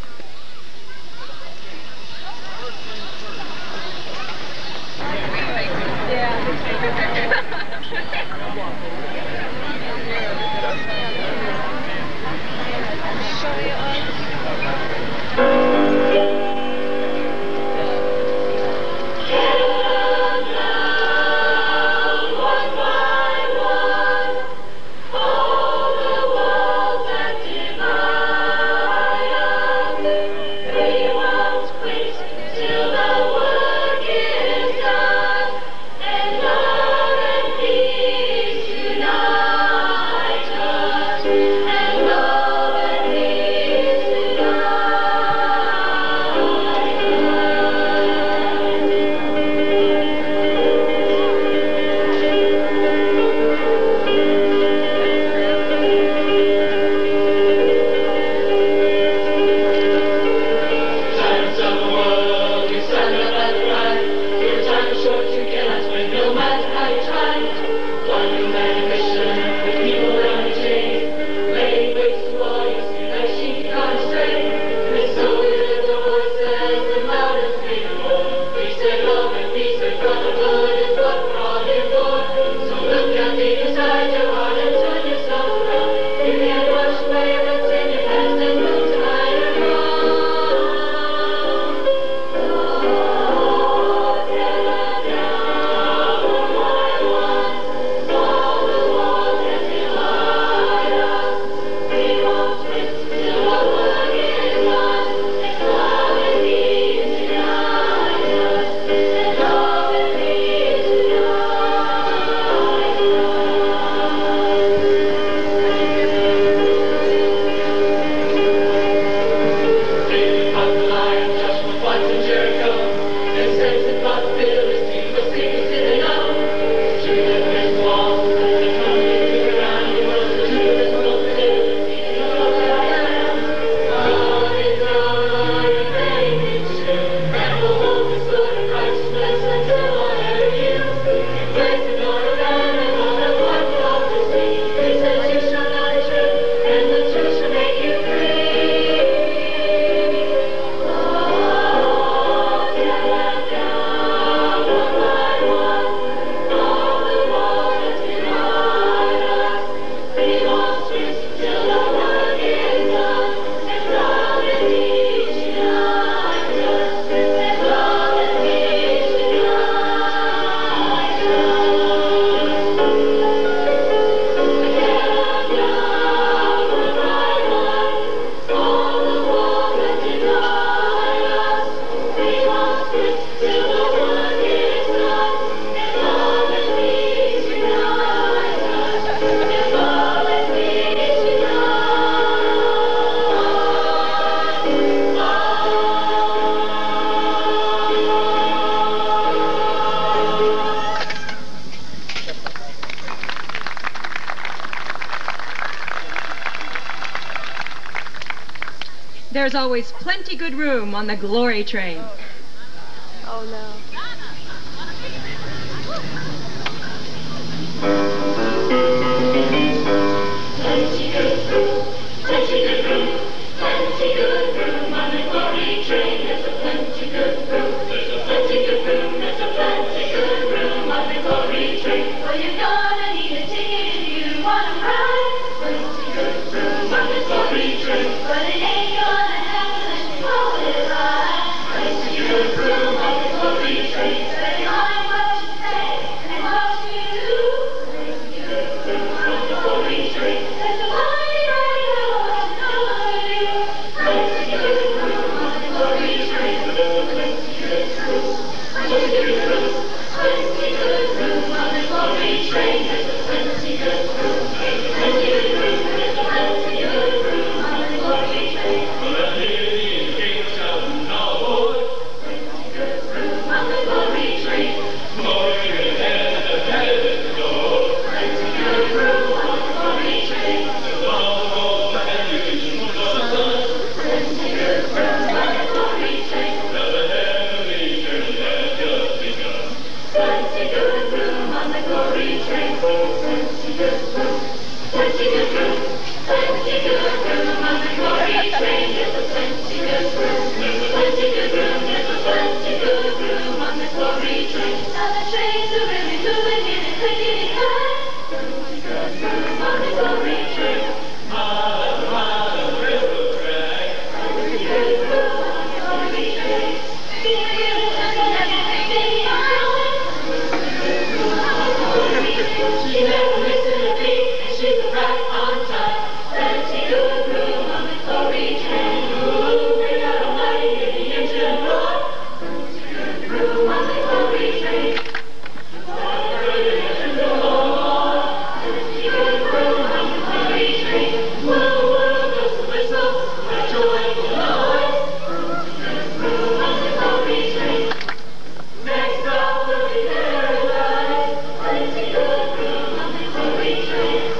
There's always plenty good room on the glory train. Oh no. Plenty good room, plenty good room, plenty good room on the glory train. There's a plenty good room, there's a plenty good room, there's a plenty good room on the glory train. Well, you're gonna need a ticket if you wanna ride. Plenty good room on the glory train, but it ain't gonna happen unless you hold it right. Plenty good room on the glory train, better mind what you say and what you do. Plenty good room on the glory train. There's a party right on you. Plenty good room on the glory train. Plenty good room, plenty good room, plenty good room on the glory train. There's a plenty good room, there's a plenty good room, there's a plenty good room on the glory train. Well, here the King shouting all aboard. Plenty good room on the glory train. More good than the head at the door. Plenty good room on the glory train. With all the roads and you can move on the sun. Plenty good room on the glory train. Now the heavenly journey has just begun. Plenty good room on the glory train. Plenty good room, plenty good room, plenty good room on the glory train. plenty good room, there's a plenty good room on the glory train. Now the trains are really moving in and clicking and clang. Plenty good room on the glory train. Mile, mile, river drag. Plenty good room on the glory train. Being real and everything they are. She never misses a beat, and she's right on time. Plenty good room on the glory train. Ooh, bring out a light, hear the engine roar. Plenty good room on the glory train. Hear the engine roar. Plenty good room on the glory train. Whoa, whoa, goes the whistle, what joyful noise. Plenty good room on the glory train. Next stop will be paradise. Plenty good room on the glory train.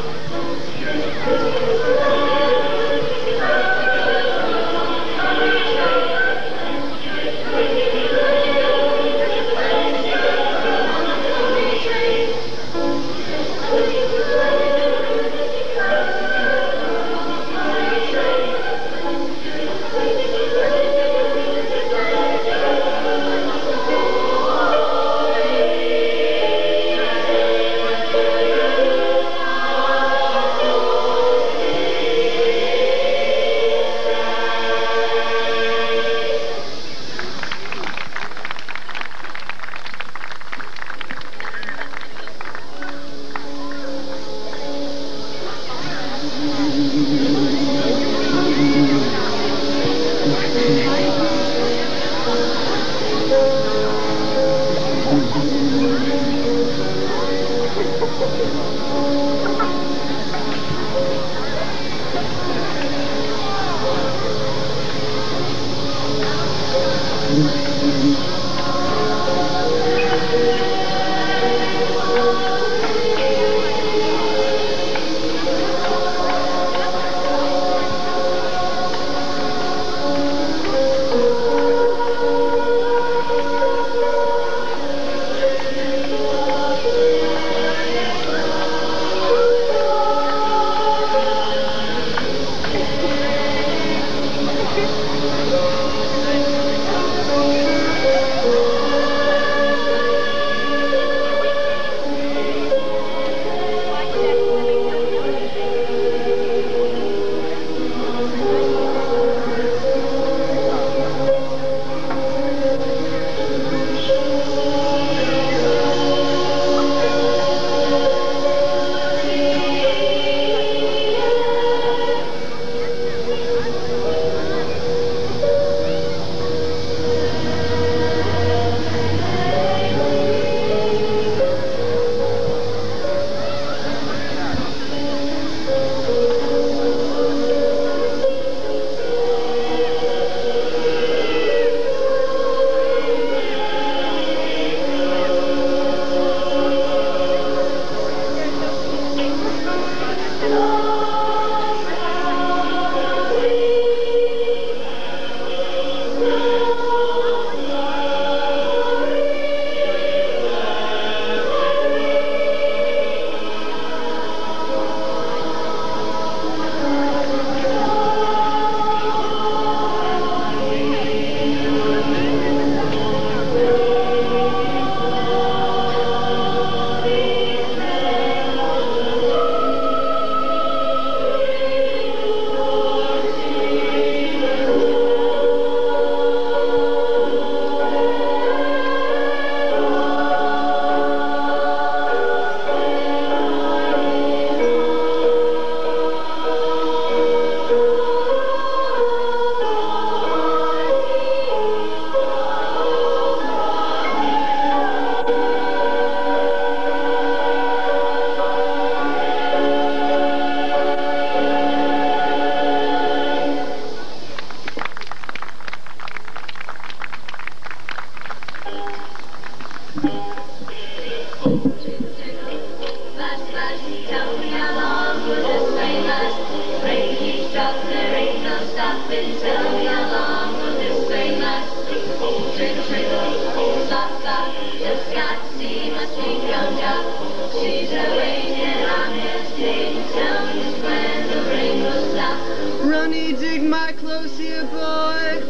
Runny dig my clothes here, boy?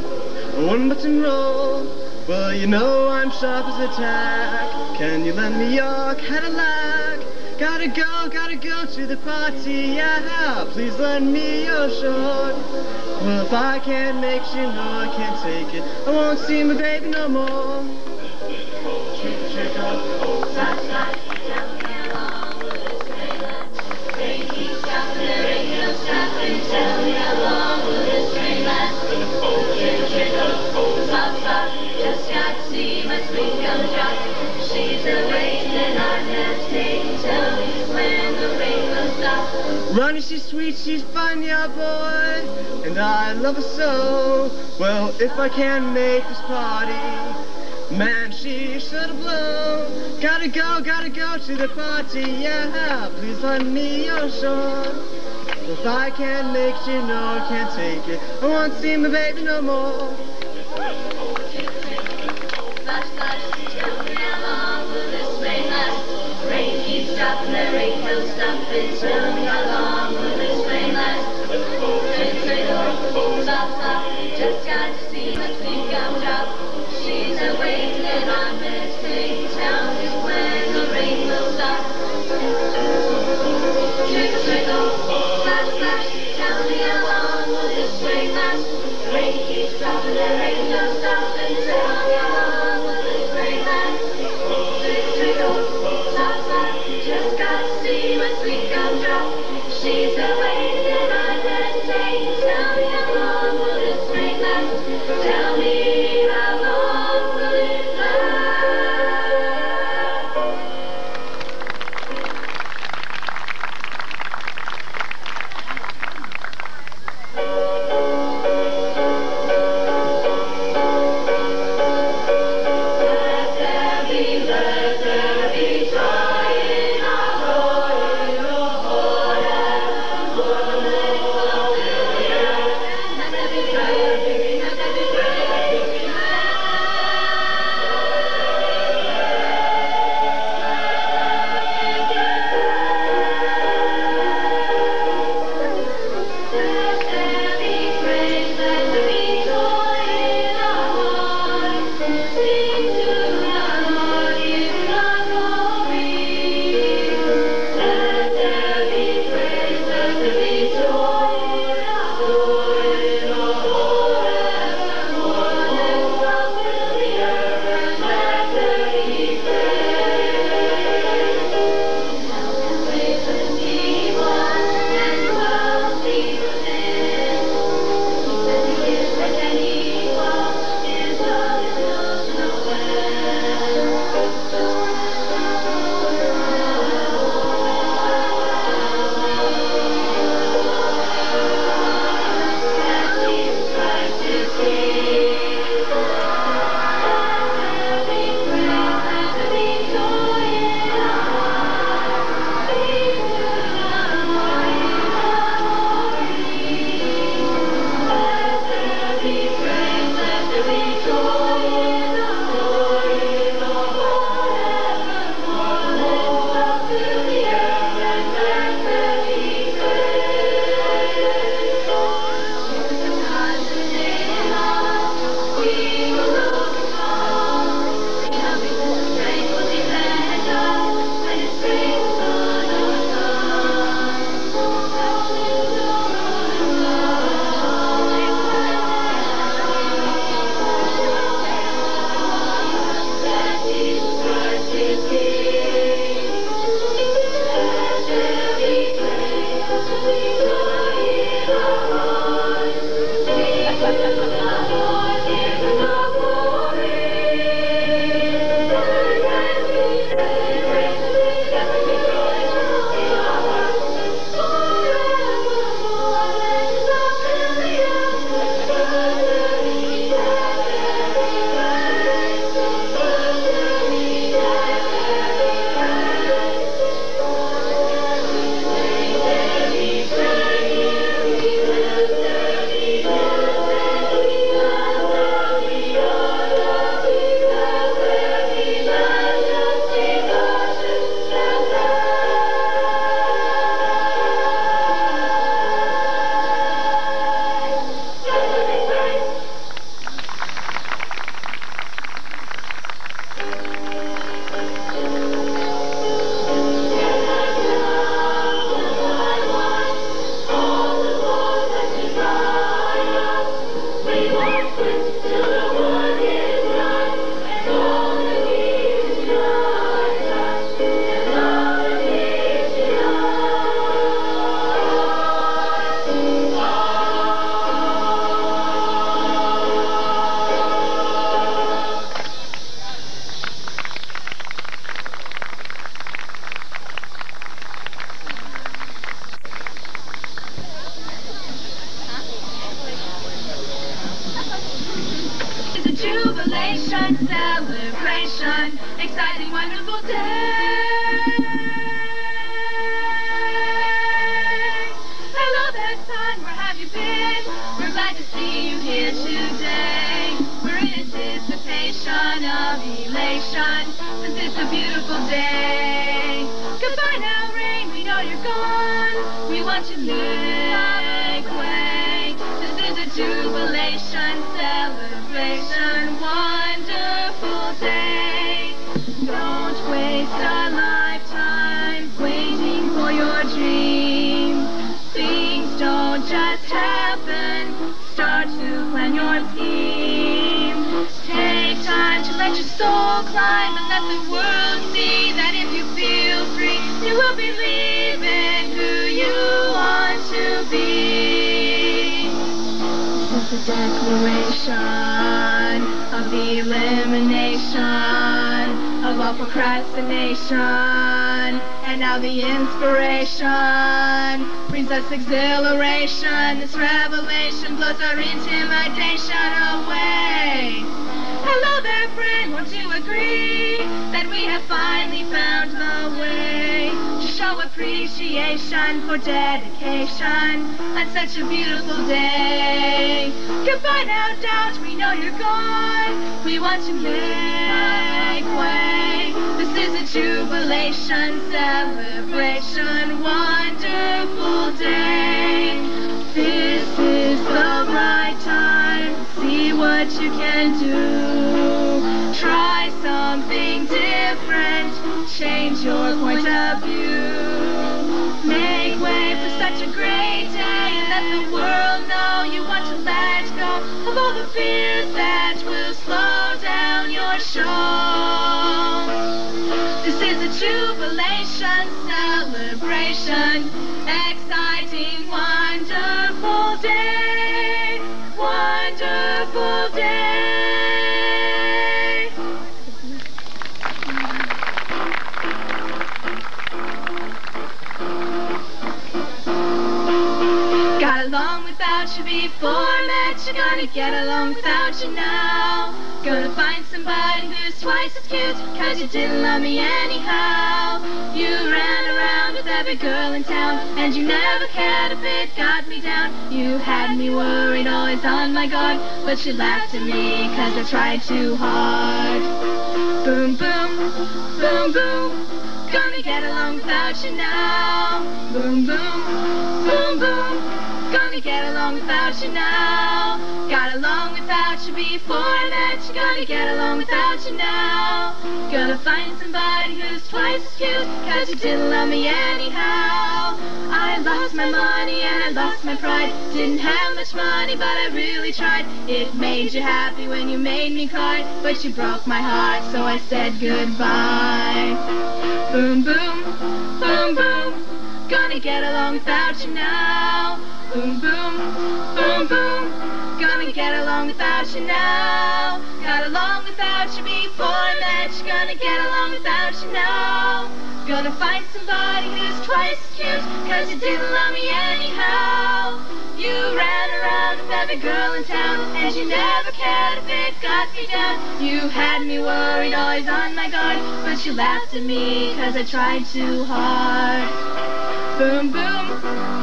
One button roll. Well, you know I'm sharp as a tack. Can you lend me your Cadillac? Gotta go to the party, yeah. Please lend me your short. Well, if I can't make you know I can't take it, I won't see my baby no more. Rain keeps stopping, there ain't no stopping. Tell me how long will this rain last? Trickle, trickle, stop, stop. Just got to see my sweet gumdrop. She's awake and I'm hesitating. Tell me when the rain will stop. Ronnie, she's sweet, she's fun, yeah, boy, and I love her so. Well, if I can't make this party, man, she should have blown. Gotta go to the party, yeah. Please lend me your short. If I can't make you know I can't take it, I won't see my baby no more. Flash, flash, tell me how long will this rain last? Rain keeps stopping, there ain't no stopping. Tell me how long will this rain last? Trickle, trickle, stop, stop. Just got to see my sweet gumdrop. She's awake and I'm missing. Tell me when the rain will stop. Trickle, trickle, splash, splash. Tell me how long will this rain last? Rain keeps dropping, there ain't no stopping. Tell me how long will this rain last? Trickle, trickle, stop, stop. Just got to see my sweet gumdrop. She's awake and I'm missing. Tell me how long will this rain last? Tell me how long will it last? Let there be joy in our Lord, jubilation, celebration, exciting, wonderful day. Hello there, son, where have you been? We're glad to see you here today. We're in anticipation of elation, since it's a beautiful day. Goodbye now, rain, we know you're gone. We want to make way. This is a jubilation, celebration, wonderful day. Don't waste a lifetime waiting for your dream. Things don't just happen. Start to plan your scheme. Take time to let your soul climb and let the world see that if you feel free, you will believe in who you want to be. This is the declaration of the elimination of all procrastination. And now the inspiration brings us exhilaration. This revelation blows our intimidation away. Hello there, friend, won't you agree that we have finally found the way to show appreciation for dedication on such a beautiful day. Goodbye now, doubt, we know you're gone. We want to make way. This is a jubilation, celebration, wonderful day. This is the right time. See what you can do. Try something different. Change your point of view. Make way for such a great day and let the world know you want to let go of all the fears that will slow down your show. This is a jubilation, celebration, exciting, wonderful day, wonderful day. Got along without you before met you, gonna get along without you now. Gonna find somebody who's twice as cute, cause you didn't love me anyhow. You ran around with every girl in town, and you never cared if it got me down. You had me worried, always on my guard, but you laughed at me cause I tried too hard. Boom, boom, boom, boom, gonna get along without you now. Boom, boom, boom, boom, gonna get along without you now. Got along without you before I met you, gonna get along without you now. Gonna find somebody who's twice as cute, cause you didn't love me anyhow. I lost my money and I lost my pride. Didn't have much money but I really tried. It made you happy when you made me cry, but you broke my heart so I said goodbye. Boom, boom, boom, boom, gonna get along without you now. Boom, boom, boom, boom, gonna get along without you now. Got along without you before I met you, gonna get along without you now. Gonna find somebody who's twice as cute, cause you didn't love me anyhow. You ran around with every girl in town, and you never cared if it got me down. You had me worried, always on my guard, but you laughed at me cause I tried too hard. Boom, boom,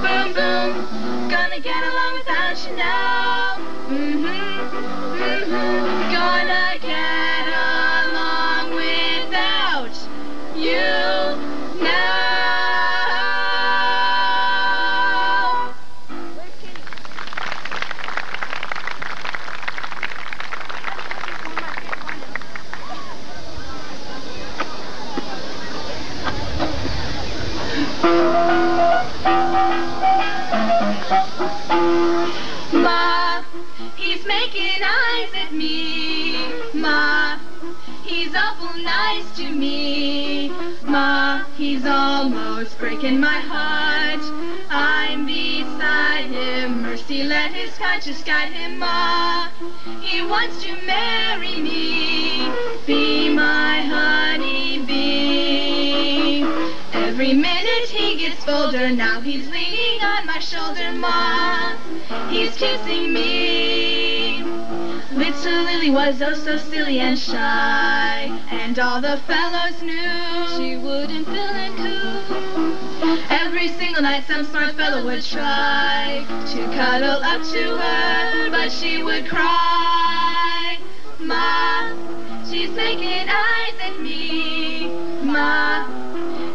boom, boom, gonna get along without you now. Gonna get along without you now. Ma, he's making eyes at me. Ma, he's awful nice to me. Ma, he's almost breaking my heart. I'm beside him, mercy let his conscience guide him. Ma, he wants to marry me, be my honeybee. Every minute he gets bolder, now he's leaning on my shoulder. Ma, he's kissing me. Little Lily was oh so silly and shy, and all the fellows knew she wouldn't feel and coo. Every single night some smart fellow would try to cuddle up to her, but she would cry. Ma, she's making eyes at me. Ma,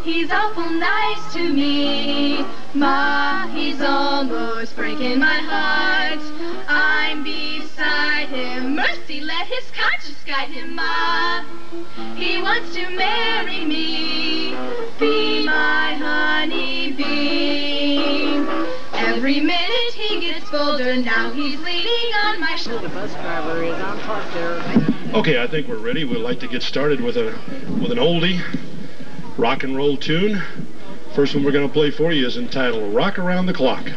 he's awful nice to me. Ma, he's almost breaking my heart. I'm beside him. Mercy, let his conscience guide him. Ma, he wants to marry me. Be my honey bee. Every minute he gets bolder. Now he's leaning on my shoulder. The bus driver is on top there. Okay, I think we're ready. We'd like to get started with an oldie rock and roll tune. First one we're going to play for you is entitled Rock Around the Clock.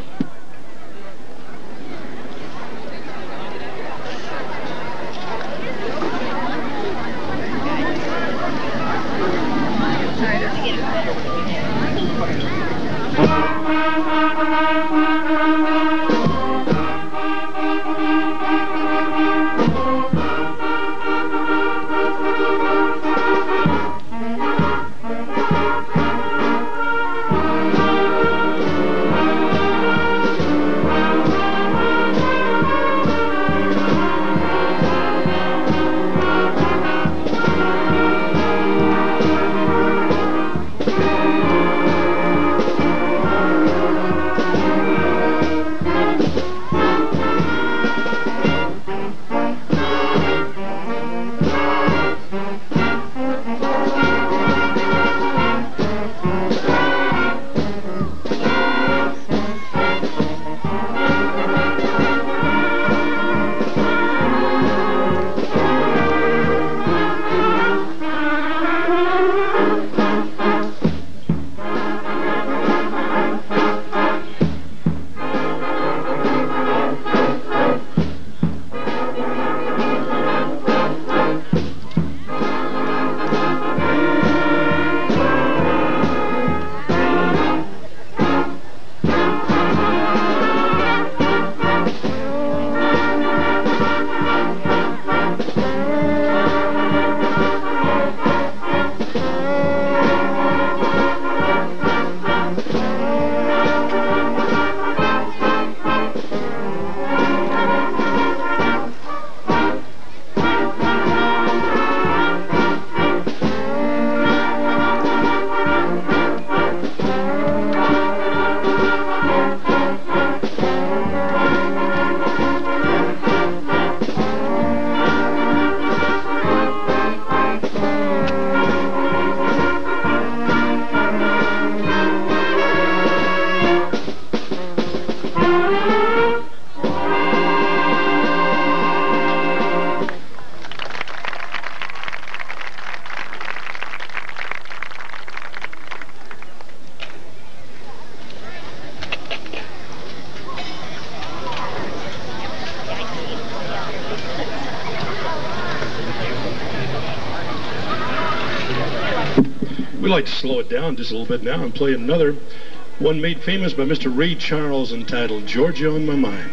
We'd like to slow it down just a little bit now and play another one made famous by Mr. Ray Charles entitled Georgia on My Mind.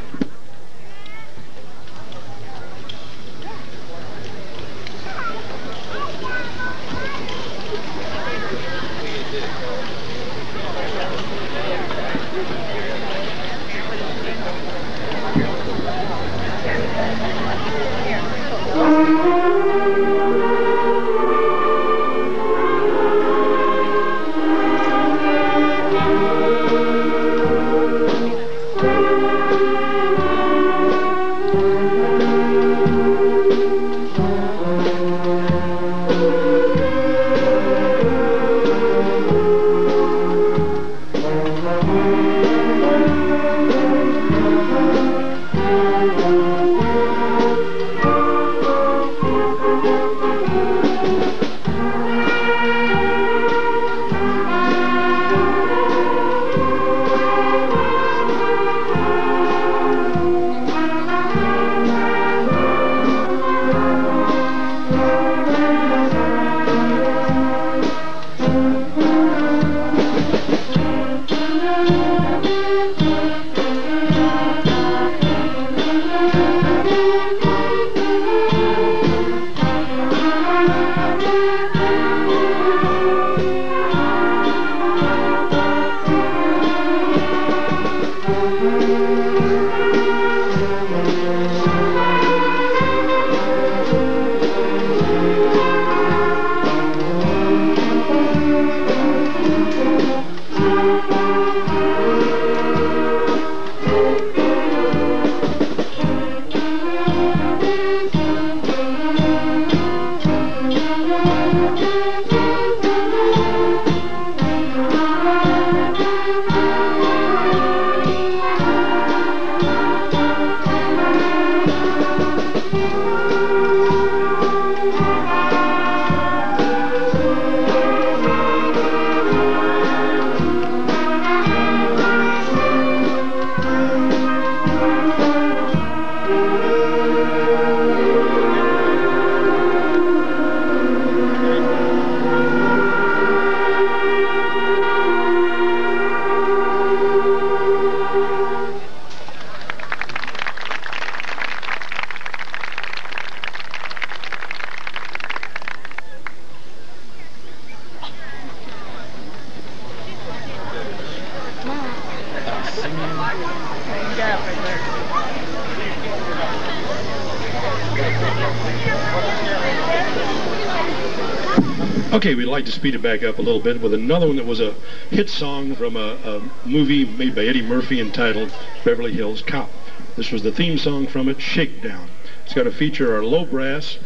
Okay, we'd like to speed it back up a little bit with another one that was a hit song from a movie made by Eddie Murphy entitled Beverly Hills Cop. This was the theme song from it, Shakedown. It's going to feature our low brass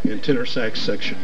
and tenor sax section.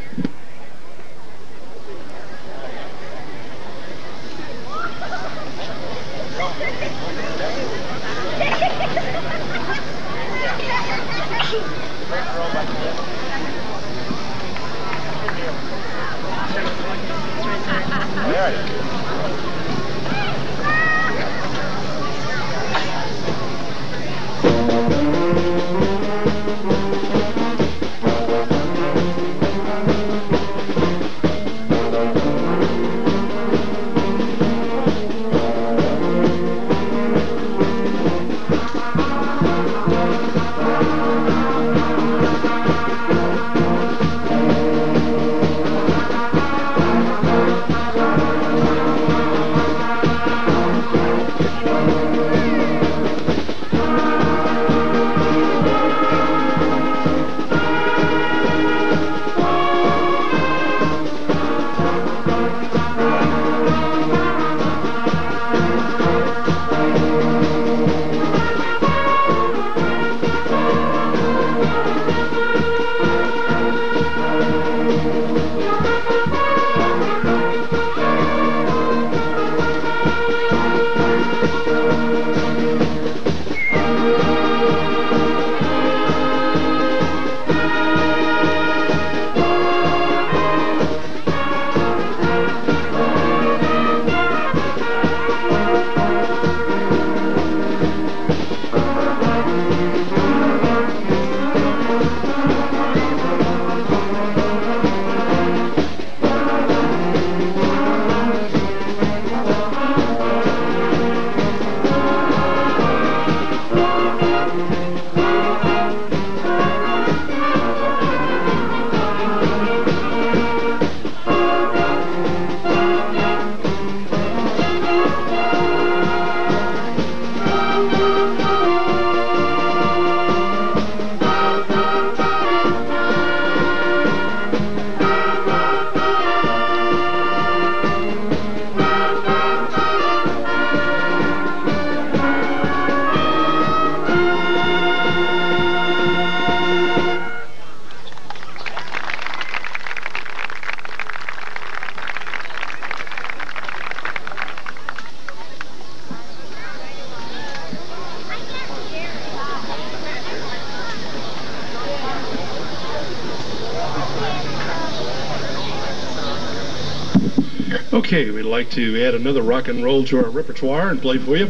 Okay, we'd like to add another rock and roll to our repertoire and play for you.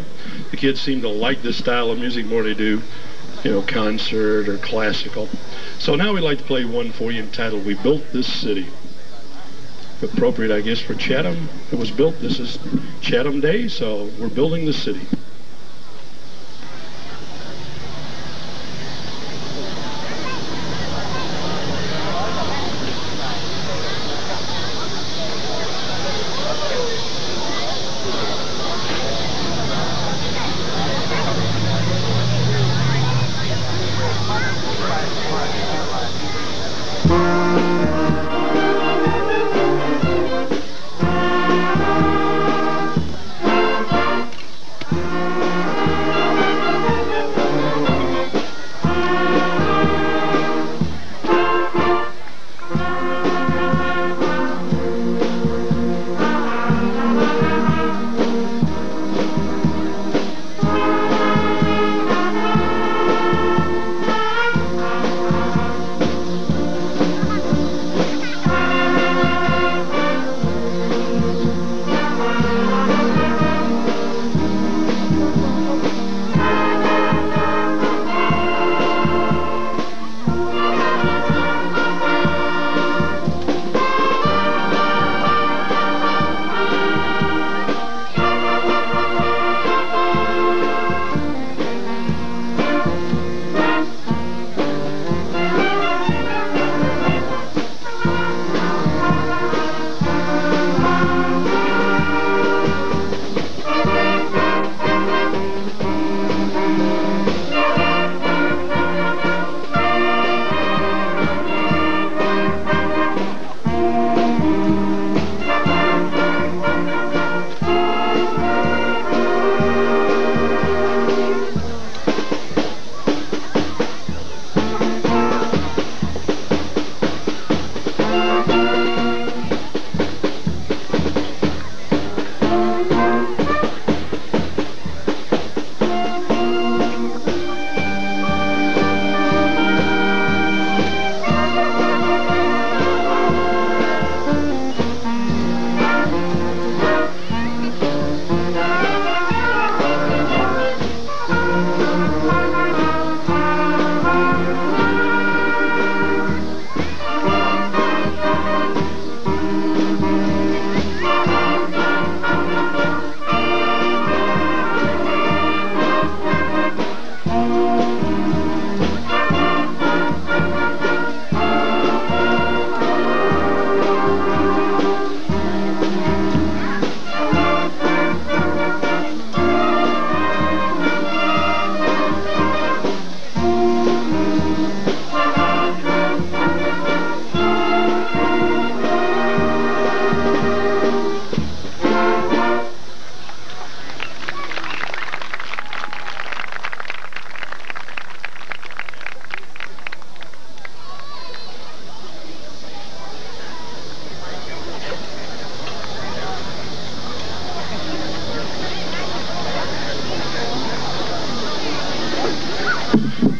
The kids seem to like this style of music more than they do, you know, concert or classical. So now we'd like to play one for you entitled We Built This City. Appropriate, I guess, for Chatham. It was built, this is Chatham Days, so we're building the city.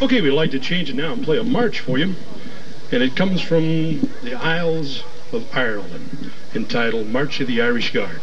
Okay, we'd like to change it now and play a march for you. And it comes from the Isles of Ireland, entitled March of the Irish Guard.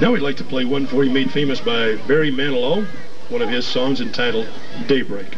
Now we'd like to play one for you made famous by Barry Manilow, one of his songs entitled Daybreak.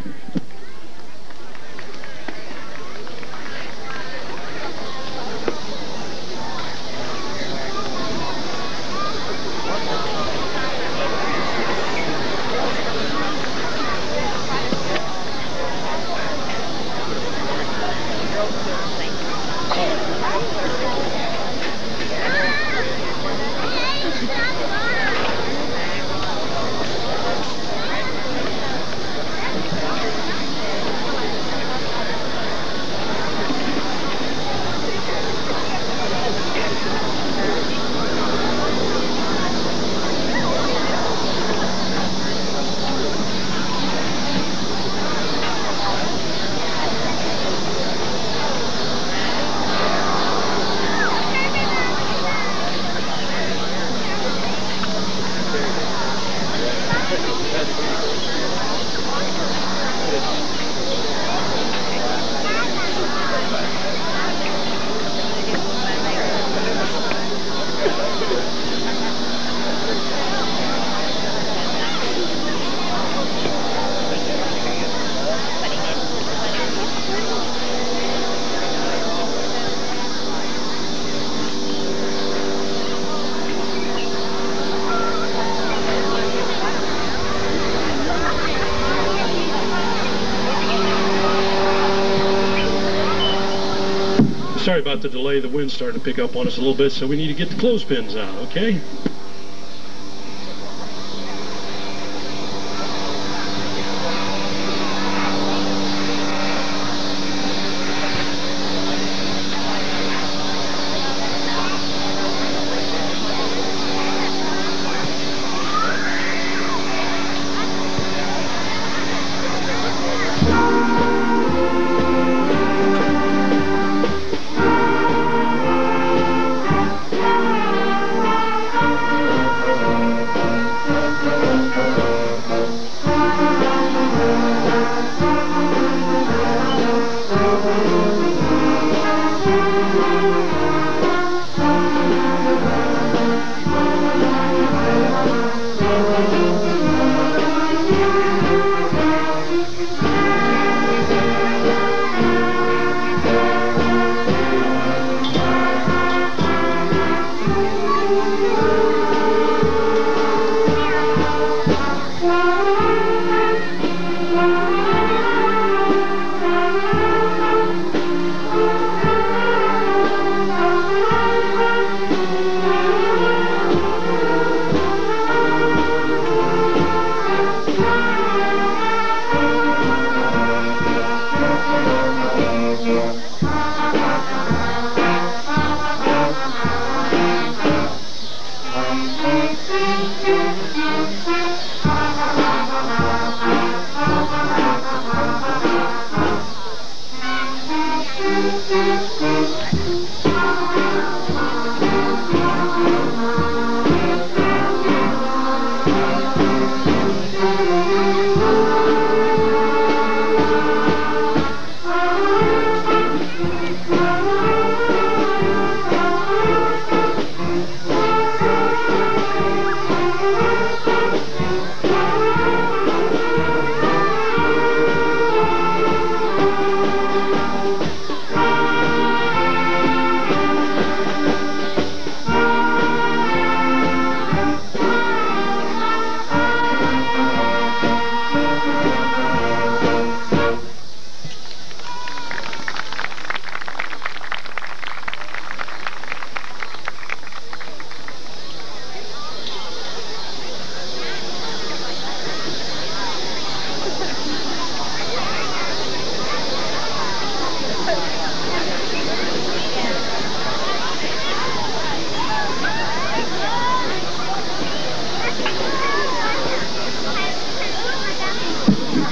Sorry about the delay. The wind's starting to pick up on us a little bit, so we need to get the clothespins out, okay?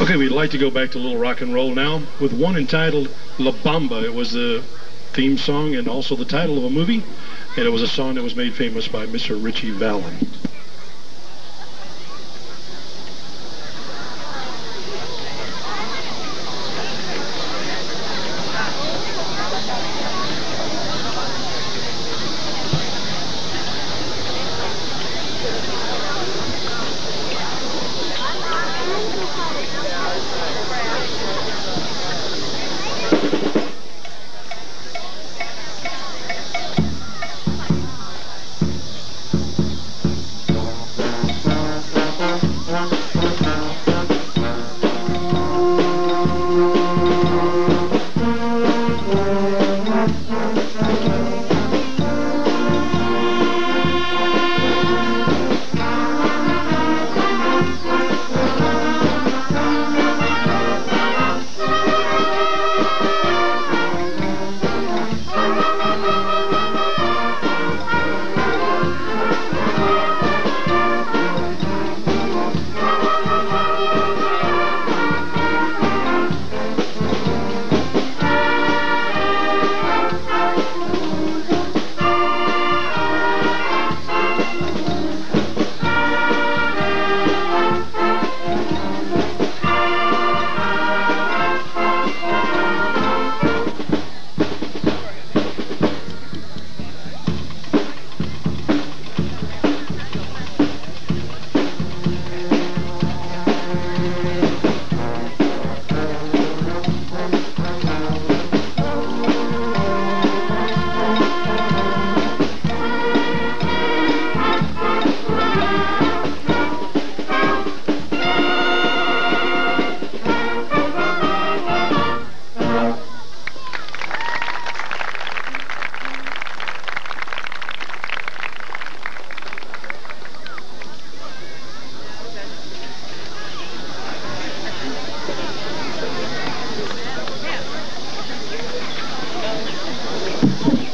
Okay, we'd like to go back to a little rock and roll now with one entitled La Bamba. It was the theme song and also the title of a movie, and it was a song that was made famous by Mr. Richie Valens.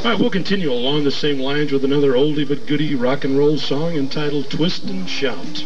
All right, we'll continue along the same lines with another oldie but goodie rock and roll song entitled Twist and Shout.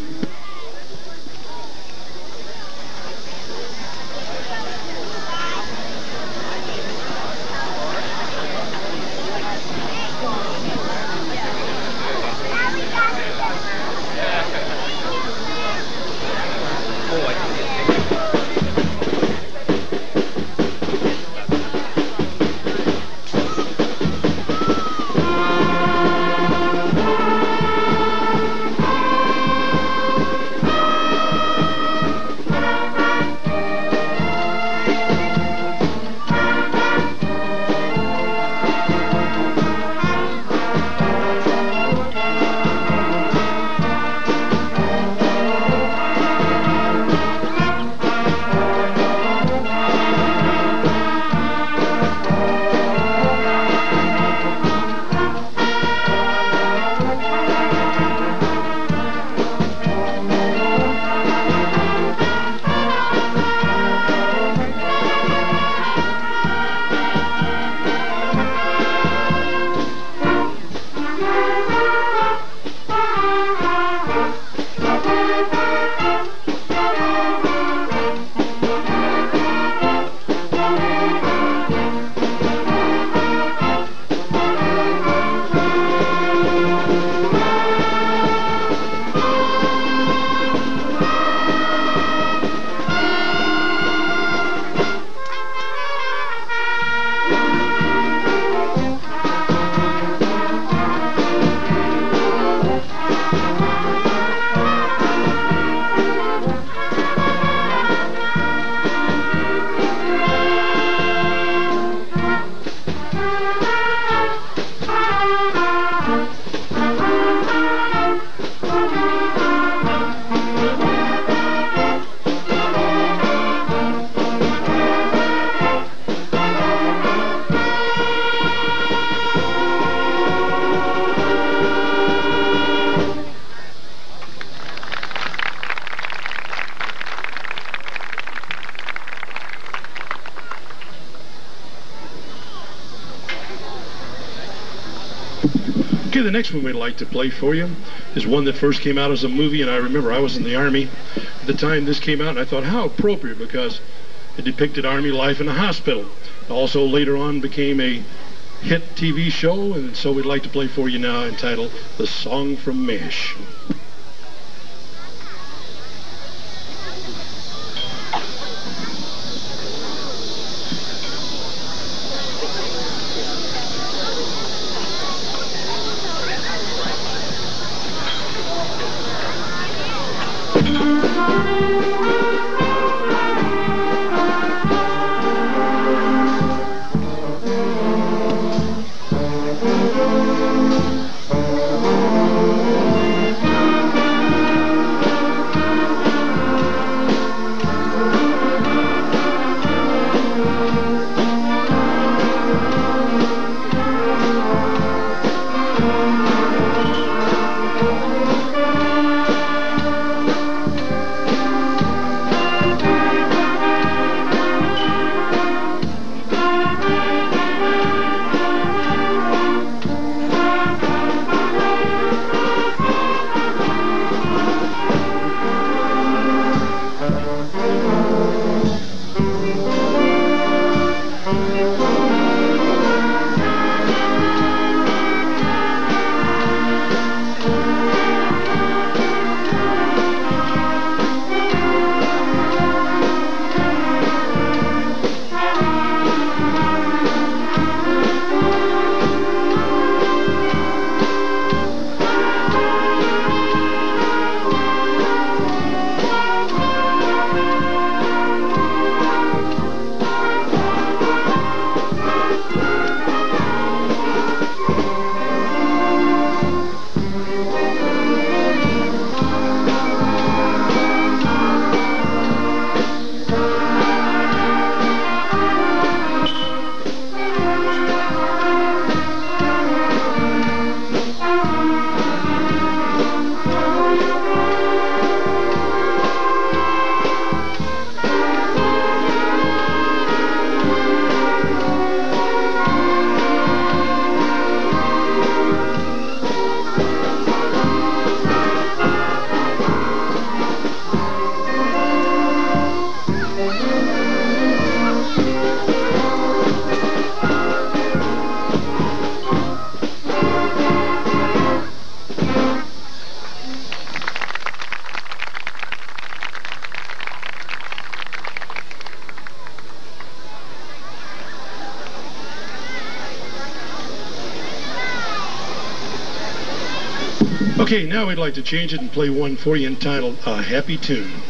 Okay, the next one we'd like to play for you is one that first came out as a movie, and I remember I was in the Army at the time this came out, and I thought how appropriate because it depicted Army life in a hospital. Also later on became a hit TV show, and so we'd like to play for you now entitled The Song from MASH. Okay, now we'd like to change it and play one for you entitled A Happy Tune.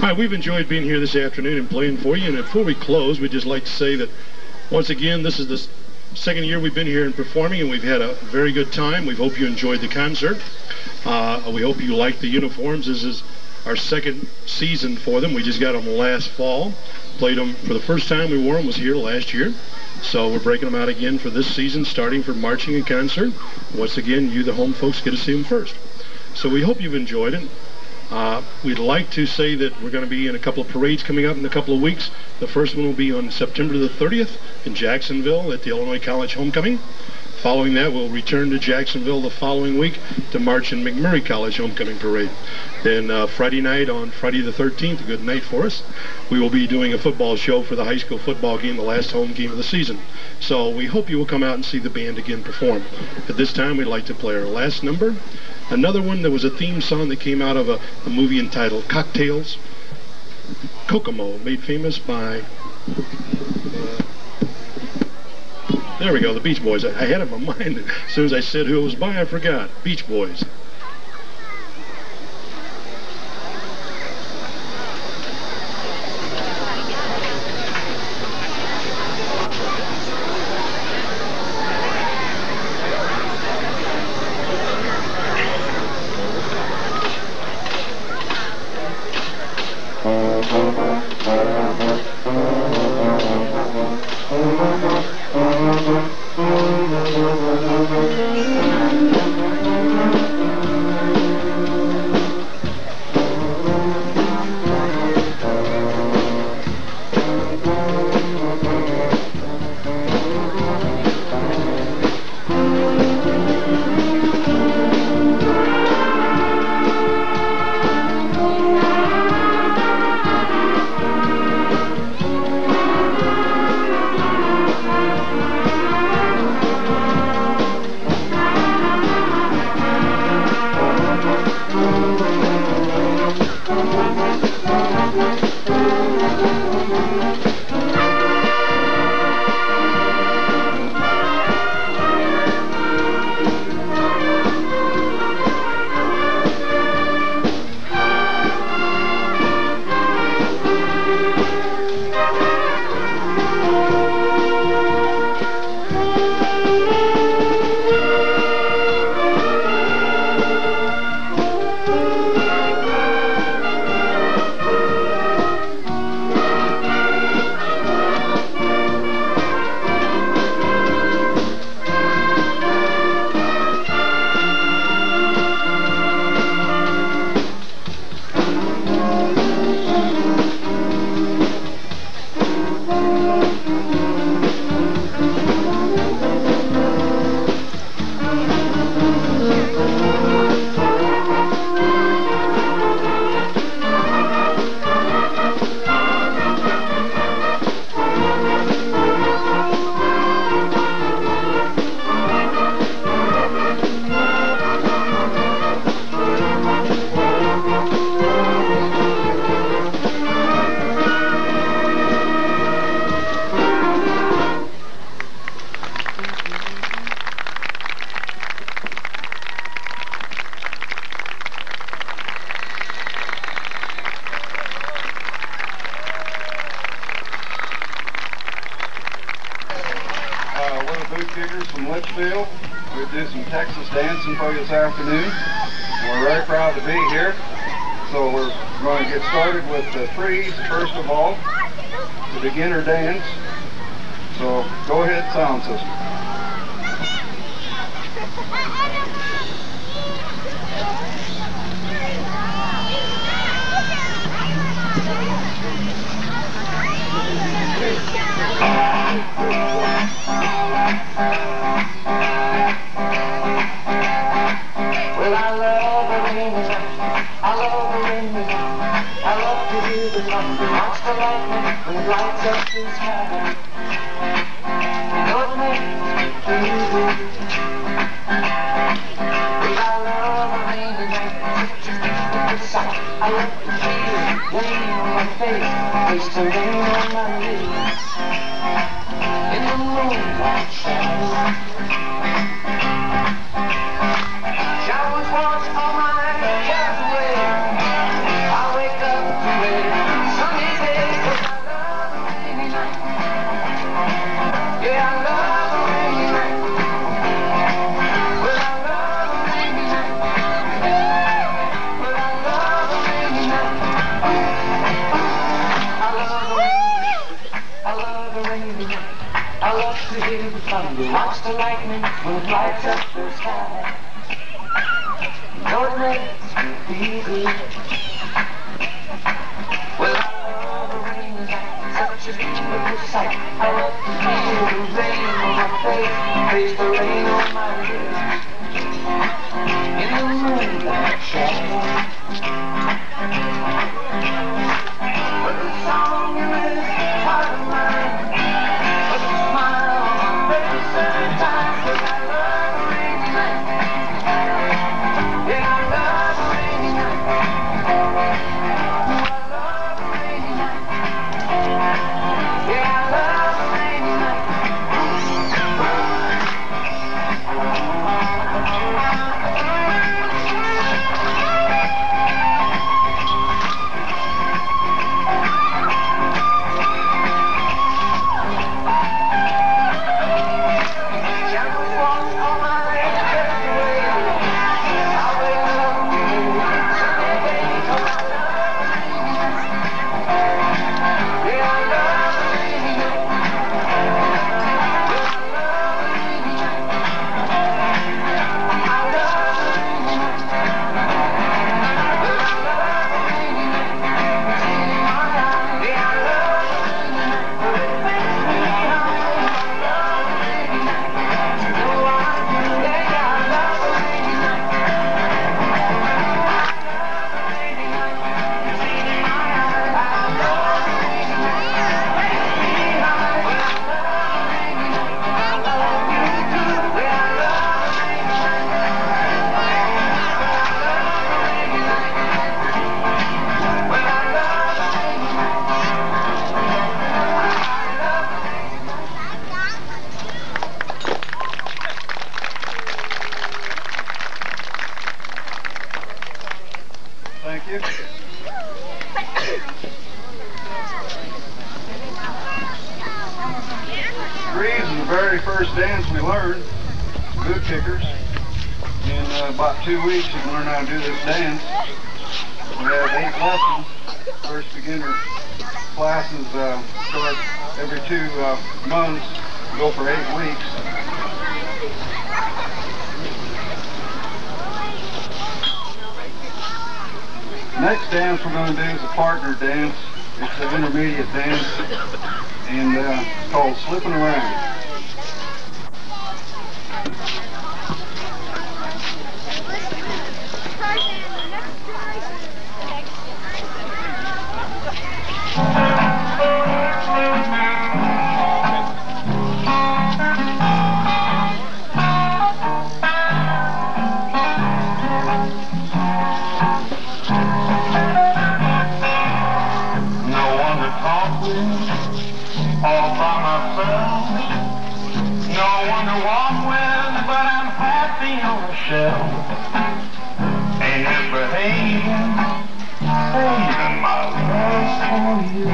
All right, we've enjoyed being here this afternoon and playing for you. And before we close, we'd just like to say that, once again, this is the second year we've been here and performing, and we've had a very good time. We hope you enjoyed the concert. We hope you liked the uniforms. This is our second season for them. We just got them last fall. Played them for the first time we wore them was here last year. So we're breaking them out again for this season, starting for marching and concert. Once again, you, the home folks, get to see them first. So we hope you've enjoyed it. We'd like to say that we're going to be in a couple of parades coming up in a couple of weeks. The first one will be on September the 30th in Jacksonville at the Illinois College Homecoming. Following that, we'll return to Jacksonville the following week to march in McMurray College Homecoming Parade. Then Friday night on Friday the 13th, a good night for us, we will be doing a football show for the high school football game, the last home game of the season. So we hope you will come out and see the band again perform. At this time, we'd like to play our last number. Another one that was a theme song that came out of a movie entitled Cocktails, Kokomo, made famous by, there we go, the Beach Boys. I had it in my mind. As soon as I said who it was by, I forgot. Beach Boys. Kickers from Litchfield. We'll do some Texas dancing for you this afternoon. We're very proud to be here. So we're going to get started with the freeze first of all, the beginner dance. So go ahead, sound system. Well, I love the rainy night. I love the rainy night. I love to hear the thunder, watch the lightning when it lights up the sky. You know it makes me feel good. Well, I love the rainy night. Such a beautiful sight. I love to feel it rain on my face, taste the rain on my lips. In the moonlight shadows. Showers wash all my cares away. I wake up to it sunny days, 'cause I love the rainy night. Yeah, I love the rainy night. Well, I love the rainy night. Well, I love the rainy night. I love the rainy night. I love the rainy night. I love to hear the thunder, watch the lightning when it lights up the sky. No, it makes me feel good. Well, I love the rainy night, such a beautiful sight. I love to feel the rain on my face, taste the rain on my lips. In the moonlight shadow. But the song in this heart of mine, but the smile on my face every time, 'cause I love the rainy night. Yeah, I love the rainy night. I love the rainy night. Yeah, I love the rainy night. Showers wash all my cares away. I wake up to sunny days, 'cause I love the rainy night. Yeah, I love the rainy night. Yeah, I love the rainy night. I love the rainy night. Well, I love the rainy night. It's in my eyes. Yeah, I love the rainy night. It makes me high. I love the rainy night. You know I do. Yeah, I love the rainy night. Thank you. Freeze is the very first dance we learned, boot kickers. In about 2 weeks you can learn how to do this dance. We have 8 lessons. First beginner classes start every 2 months, go for 8 weeks. Next dance we're going to do is a partner dance. It's an intermediate dance, and it's called Slipping Around. All by myself, no one to walk with, but I'm happy on a shelf. Ain't misbehaving, saving my love for you.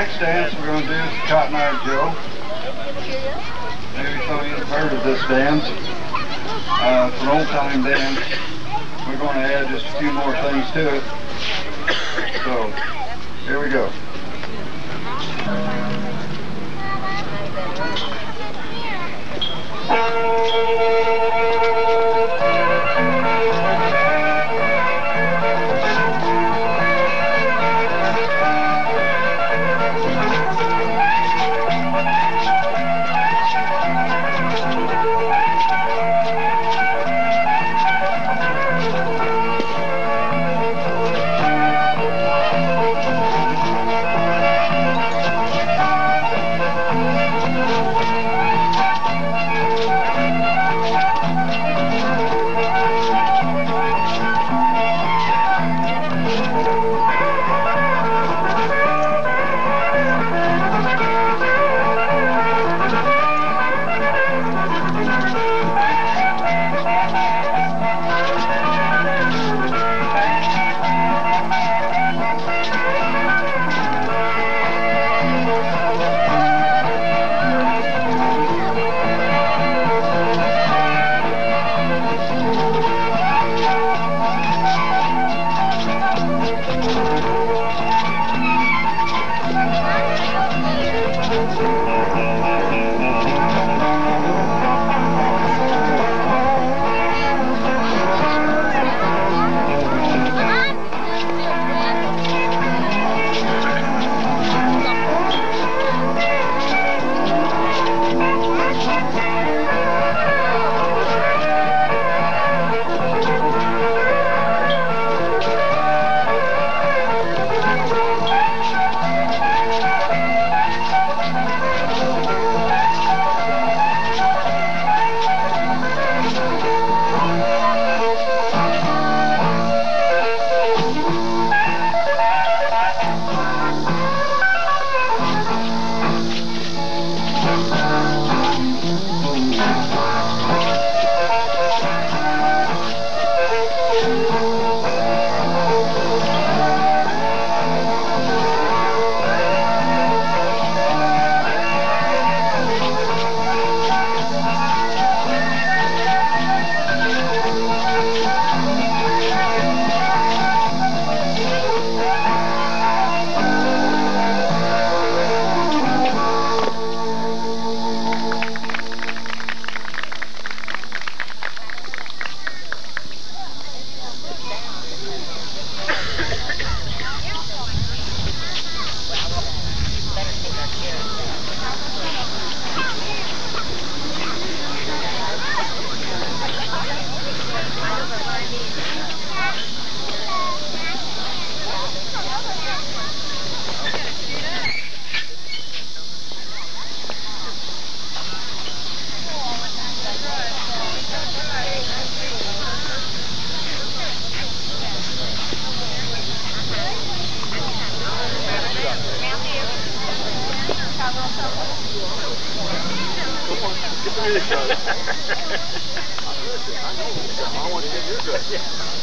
next dance we're going to do is Cotton Eye Joe. Maybe some of you have heard of this dance. It's an old-time dance. We're going to add just a few more things to it. So, here we go.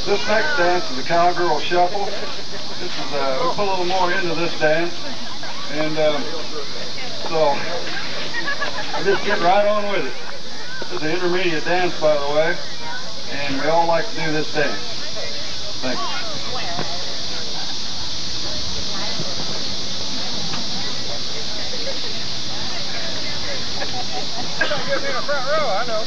This next dance is a cowgirl shuffle. This is we put a little more into this dance, and so I just get right on with it. This is an intermediate dance, by the way, and we all like to do this dance. Thank you. You'll be in the front row, I know.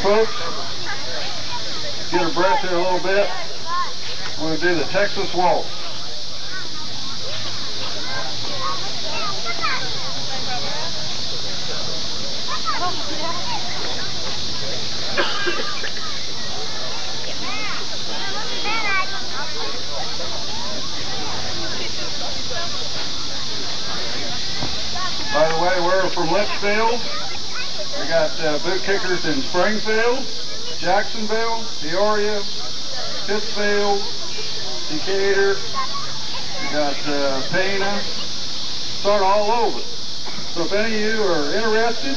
folks. Get her breath here a little bit. We're going to do the Texas Waltz. By the way, we're from Litchfield. We got boot kickers in Springfield, Jacksonville, Peoria, Pittsfield, Decatur. We got Pana, sort of all over. So if any of you are interested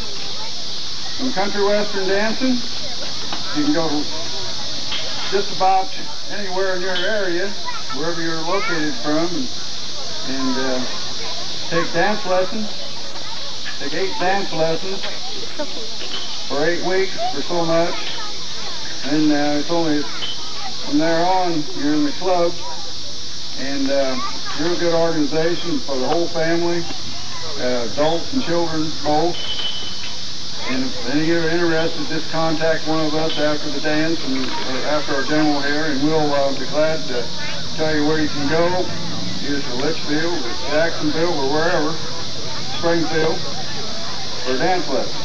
in country western dancing, you can go to just about anywhere in your area, wherever you're located from, and take dance lessons. Take 8 dance lessons for 8 weeks for so much. And it's only from there on, you're in the club. And real good organization for the whole family, adults and children both. And if any of you are interested, just contact one of us after the dance and after our demo here, and we'll be glad to tell you where you can go, either to Litchfield or Jacksonville or wherever, Springfield, for dance lessons.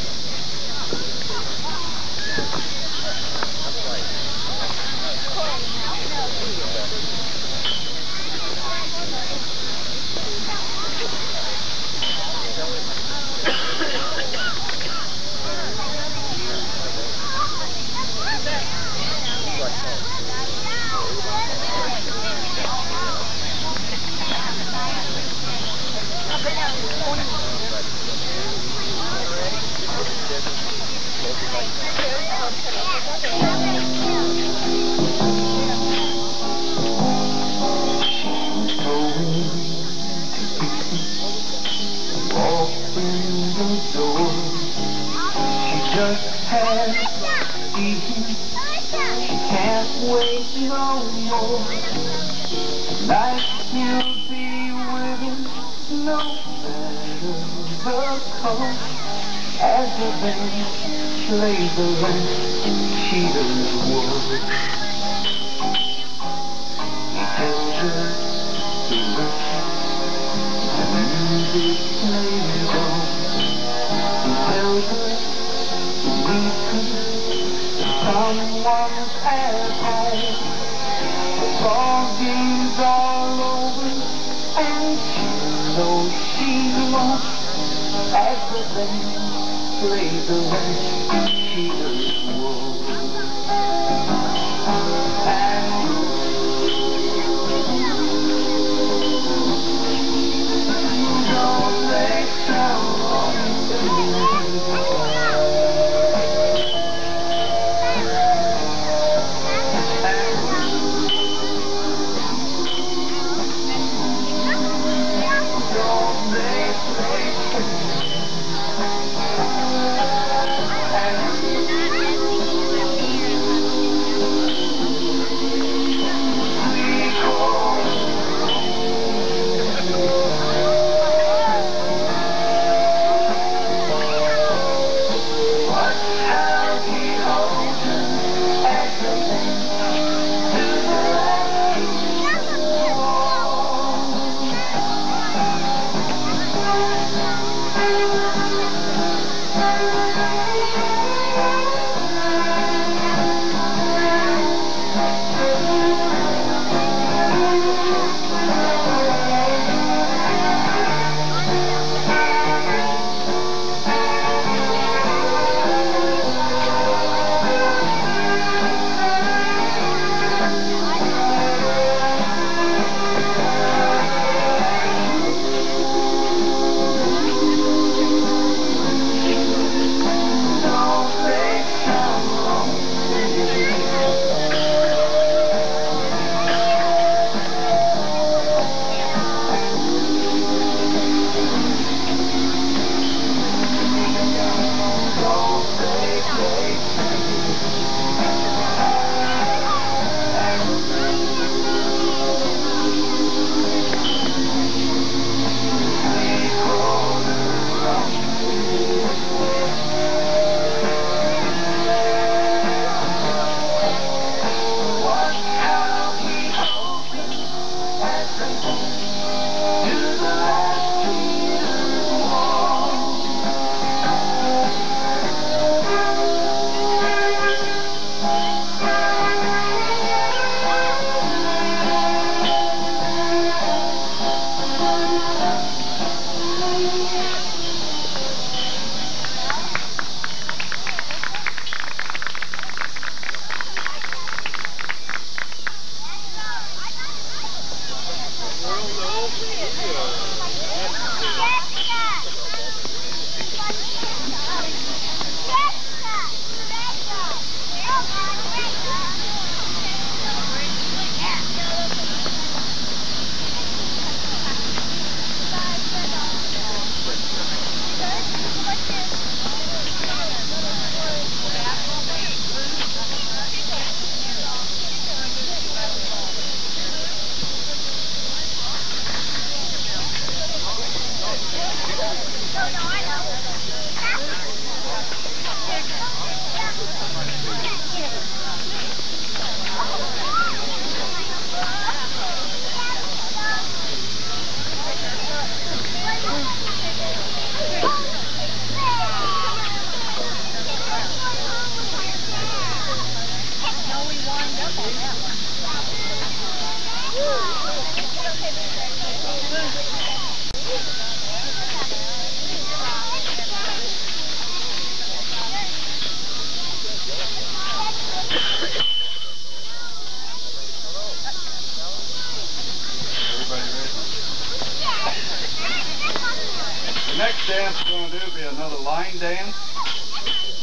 Next dance we're going to do will be another line dance.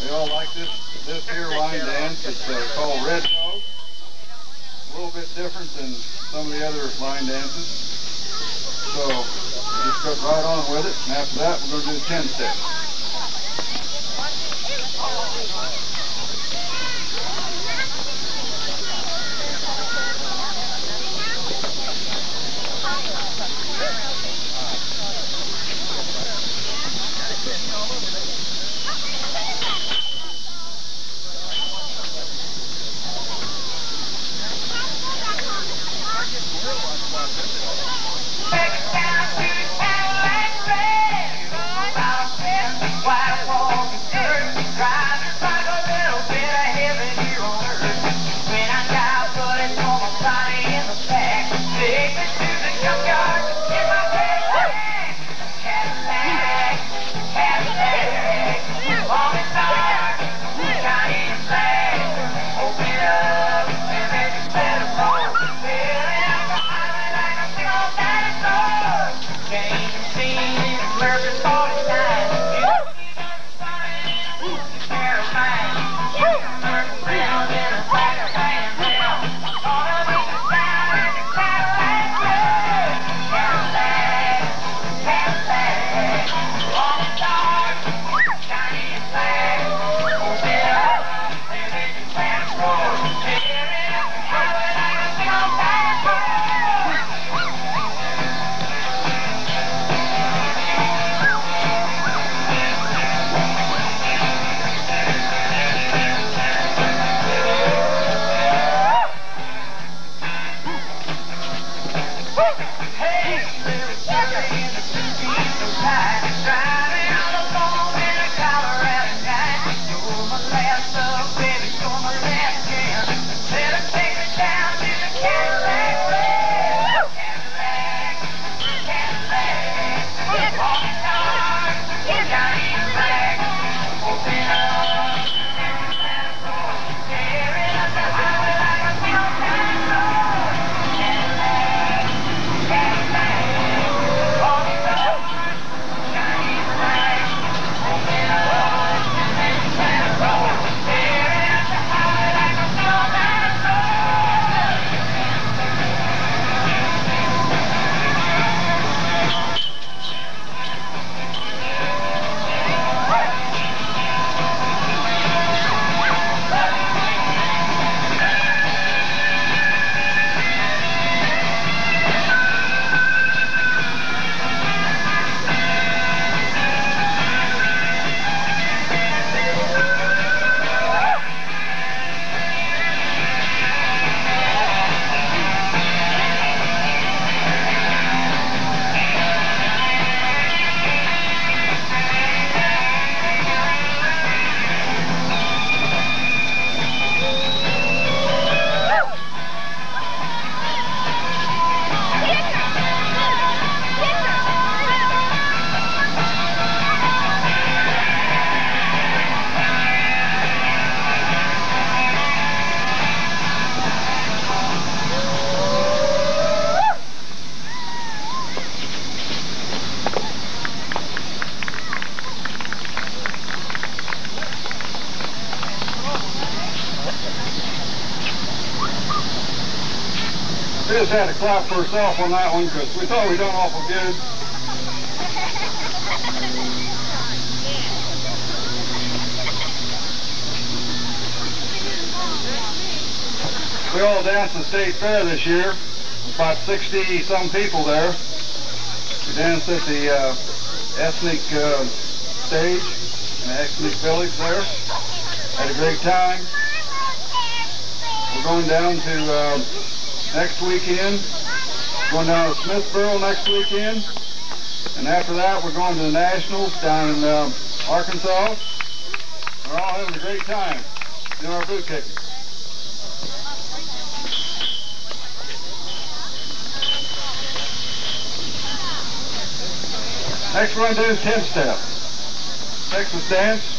We all like this here line dance. It's called Red Dog. A little bit different than some of the other line dances. So just cut right on with it. And after that, we're going to do the 10-step. We just had to clap for ourselves on that one because we thought we done awful good. We all danced the state fair this year. About 60-some people there. We danced at the ethnic stage in the ethnic village there. Had a great time. We're going down to next weekend. Going down to Smithboro next weekend. And after that, we're going to the Nationals down in Arkansas. We're all having a great time doing our boot kicking. Next we're going to do is 10-step. Texas dance.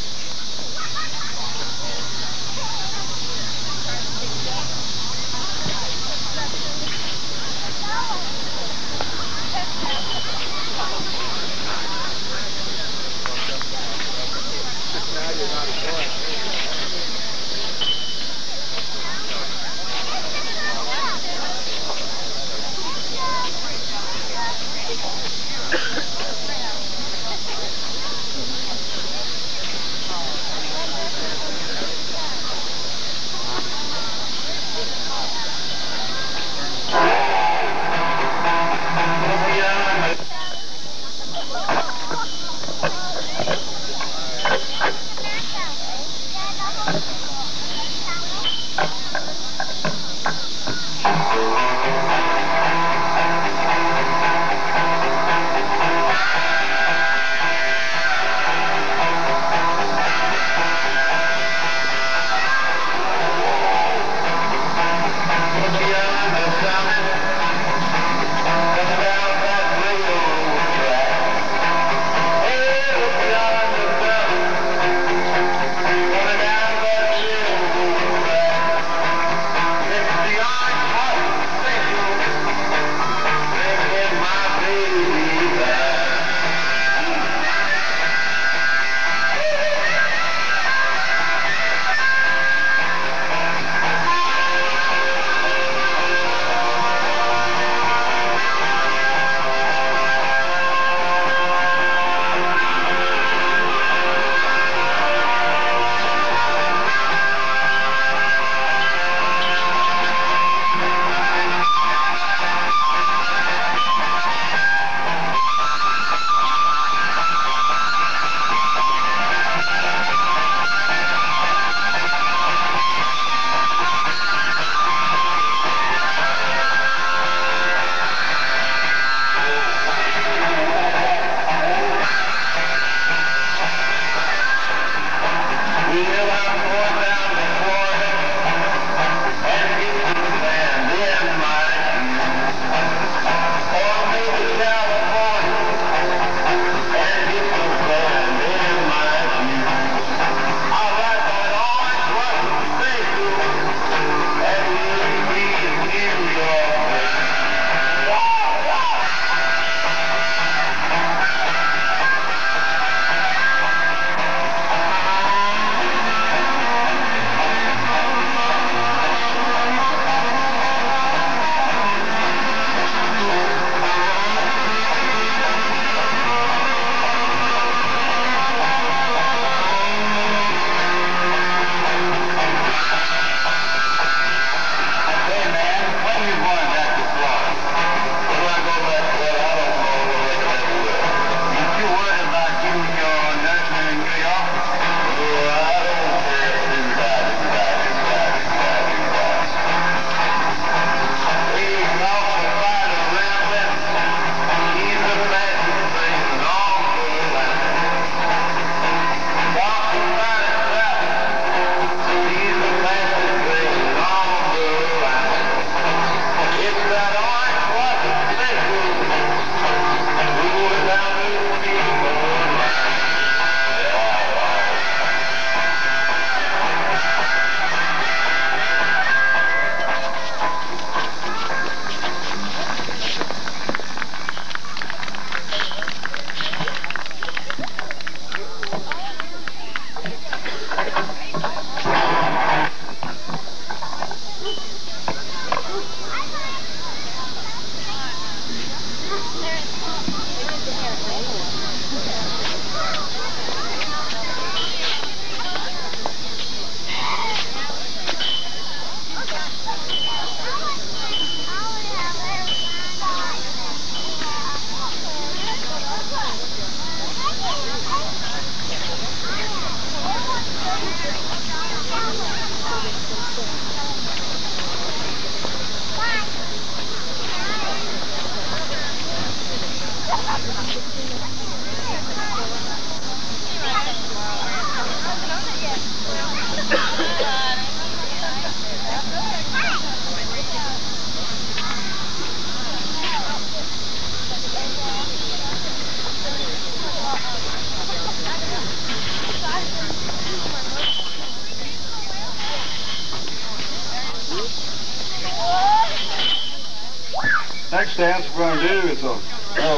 Next dance we're going to do is a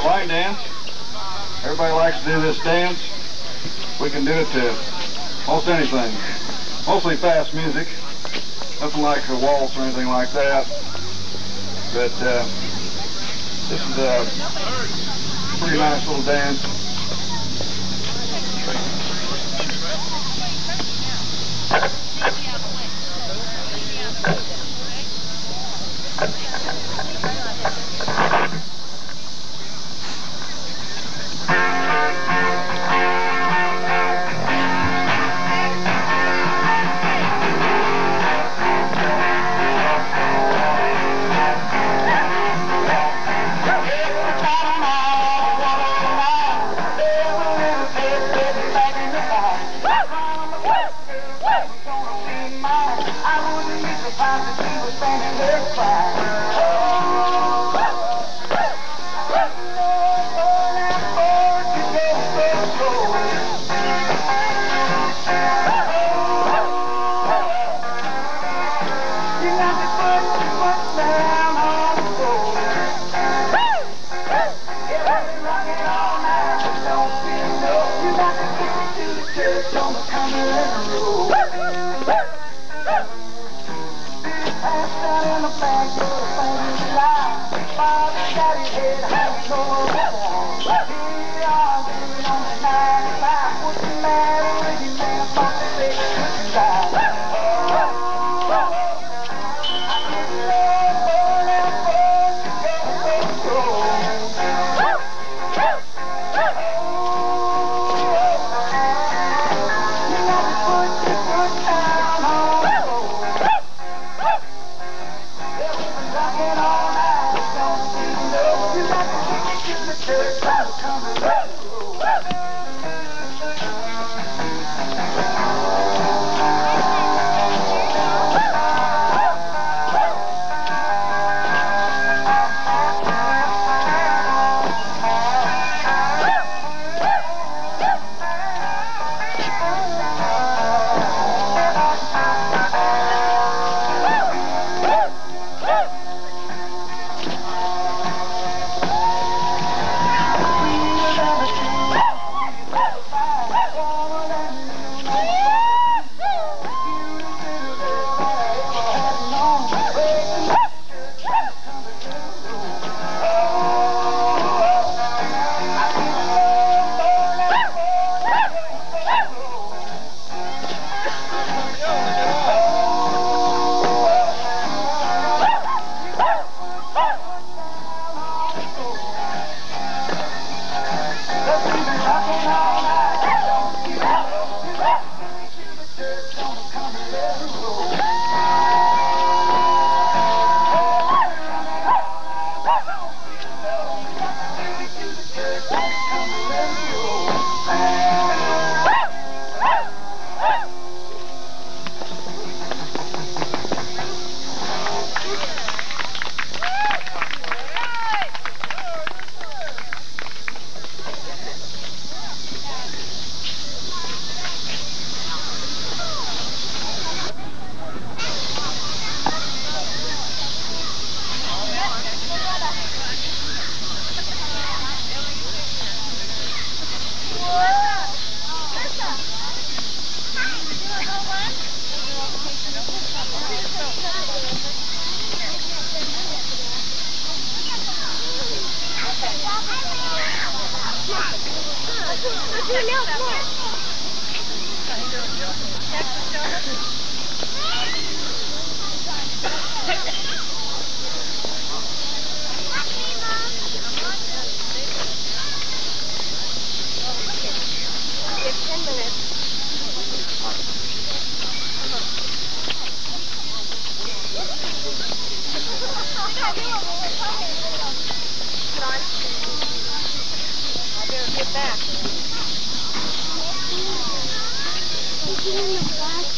line dance. Everybody likes to do this dance. We can do it to most anything. Mostly fast music. Nothing like a waltz or anything like that. But this is a pretty nice little dance.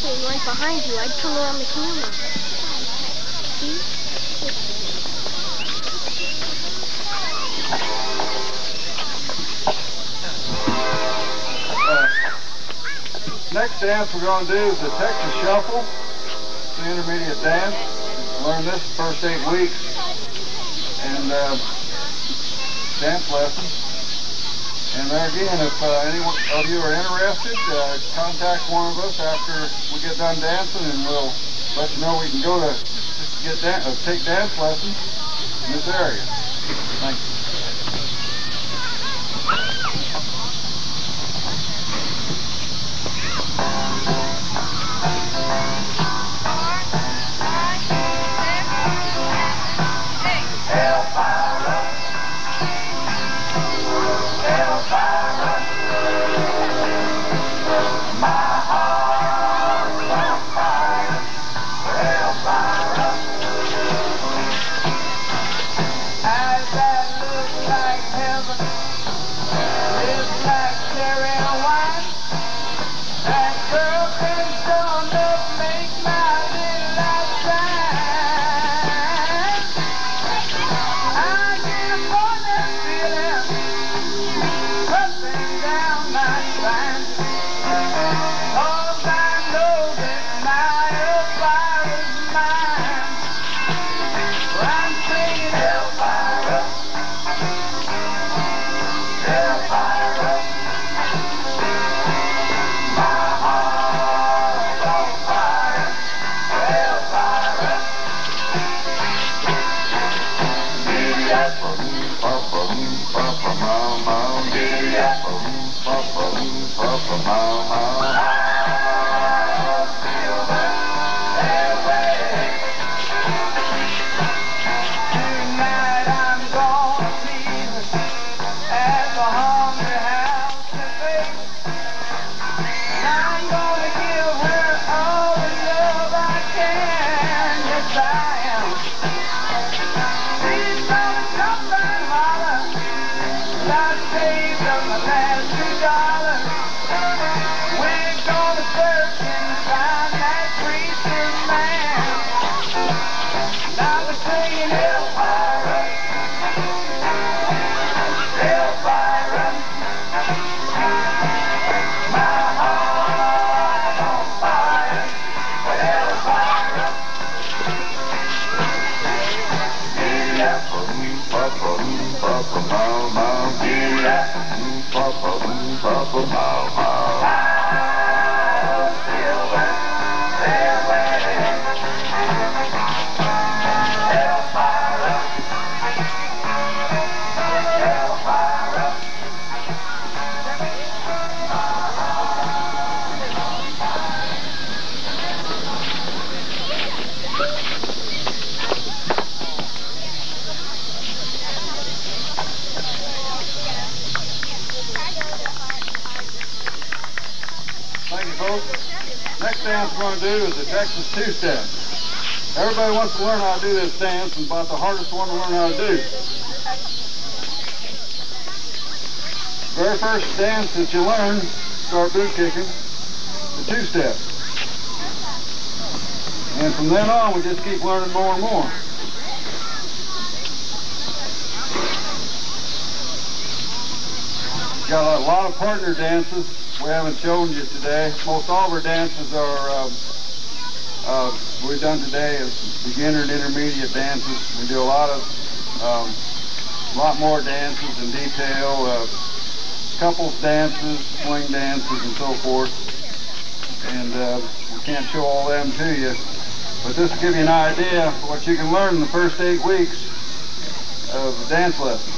Right behind you, I'd turn around the camera. See? Next dance we're going to do is the Texas Shuffle. It's an intermediate dance. Learn this the first 8 weeks. And dance lesson. And there again, if any of you are interested, contact one of us after we get done dancing, and we'll let you know we can go to take dance lessons in this area. Thank you. Next dance we're going to do is the Texas two-step. Everybody wants to learn how to do this dance, and about the hardest one to learn how to do. Very first dance that you learn, start boot kicking, the two-step. And from then on, we just keep learning more and more. Got a lot of partner dances we haven't shown you today. Most all of our dances are we've done today is beginner and intermediate dances. We do a lot more dances in detail, couples dances, swing dances, and so forth. And we can't show all them to you, but this will give you an idea of what you can learn in the first 8 weeks of the dance lesson.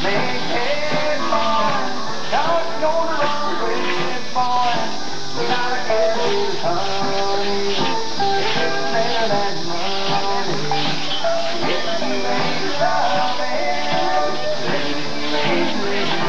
make it, boy. Now it's gonna run away, boy. We gotta get it, honey. It's better than money. If you ain't loving, then you ain't living.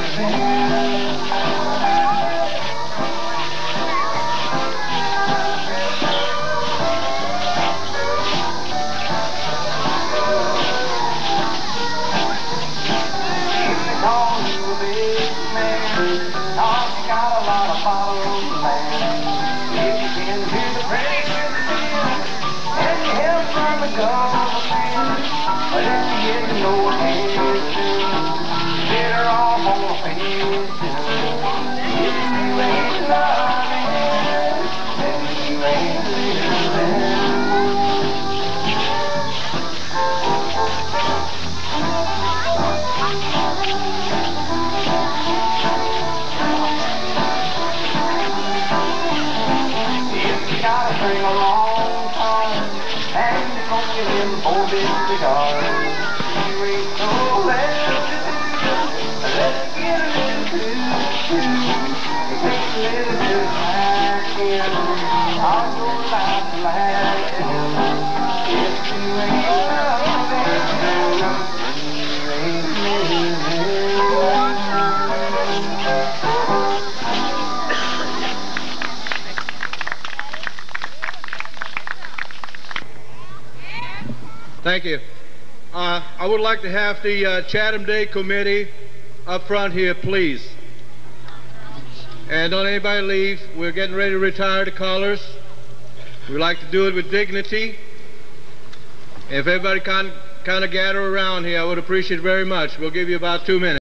Thank you. I would like to have the Chatham Day Committee up front here, please. And don't anybody leave. We're getting ready to retire the colors. We like to do it with dignity. If everybody kind of gather around here, I would appreciate it very much. We'll give you about 2 minutes.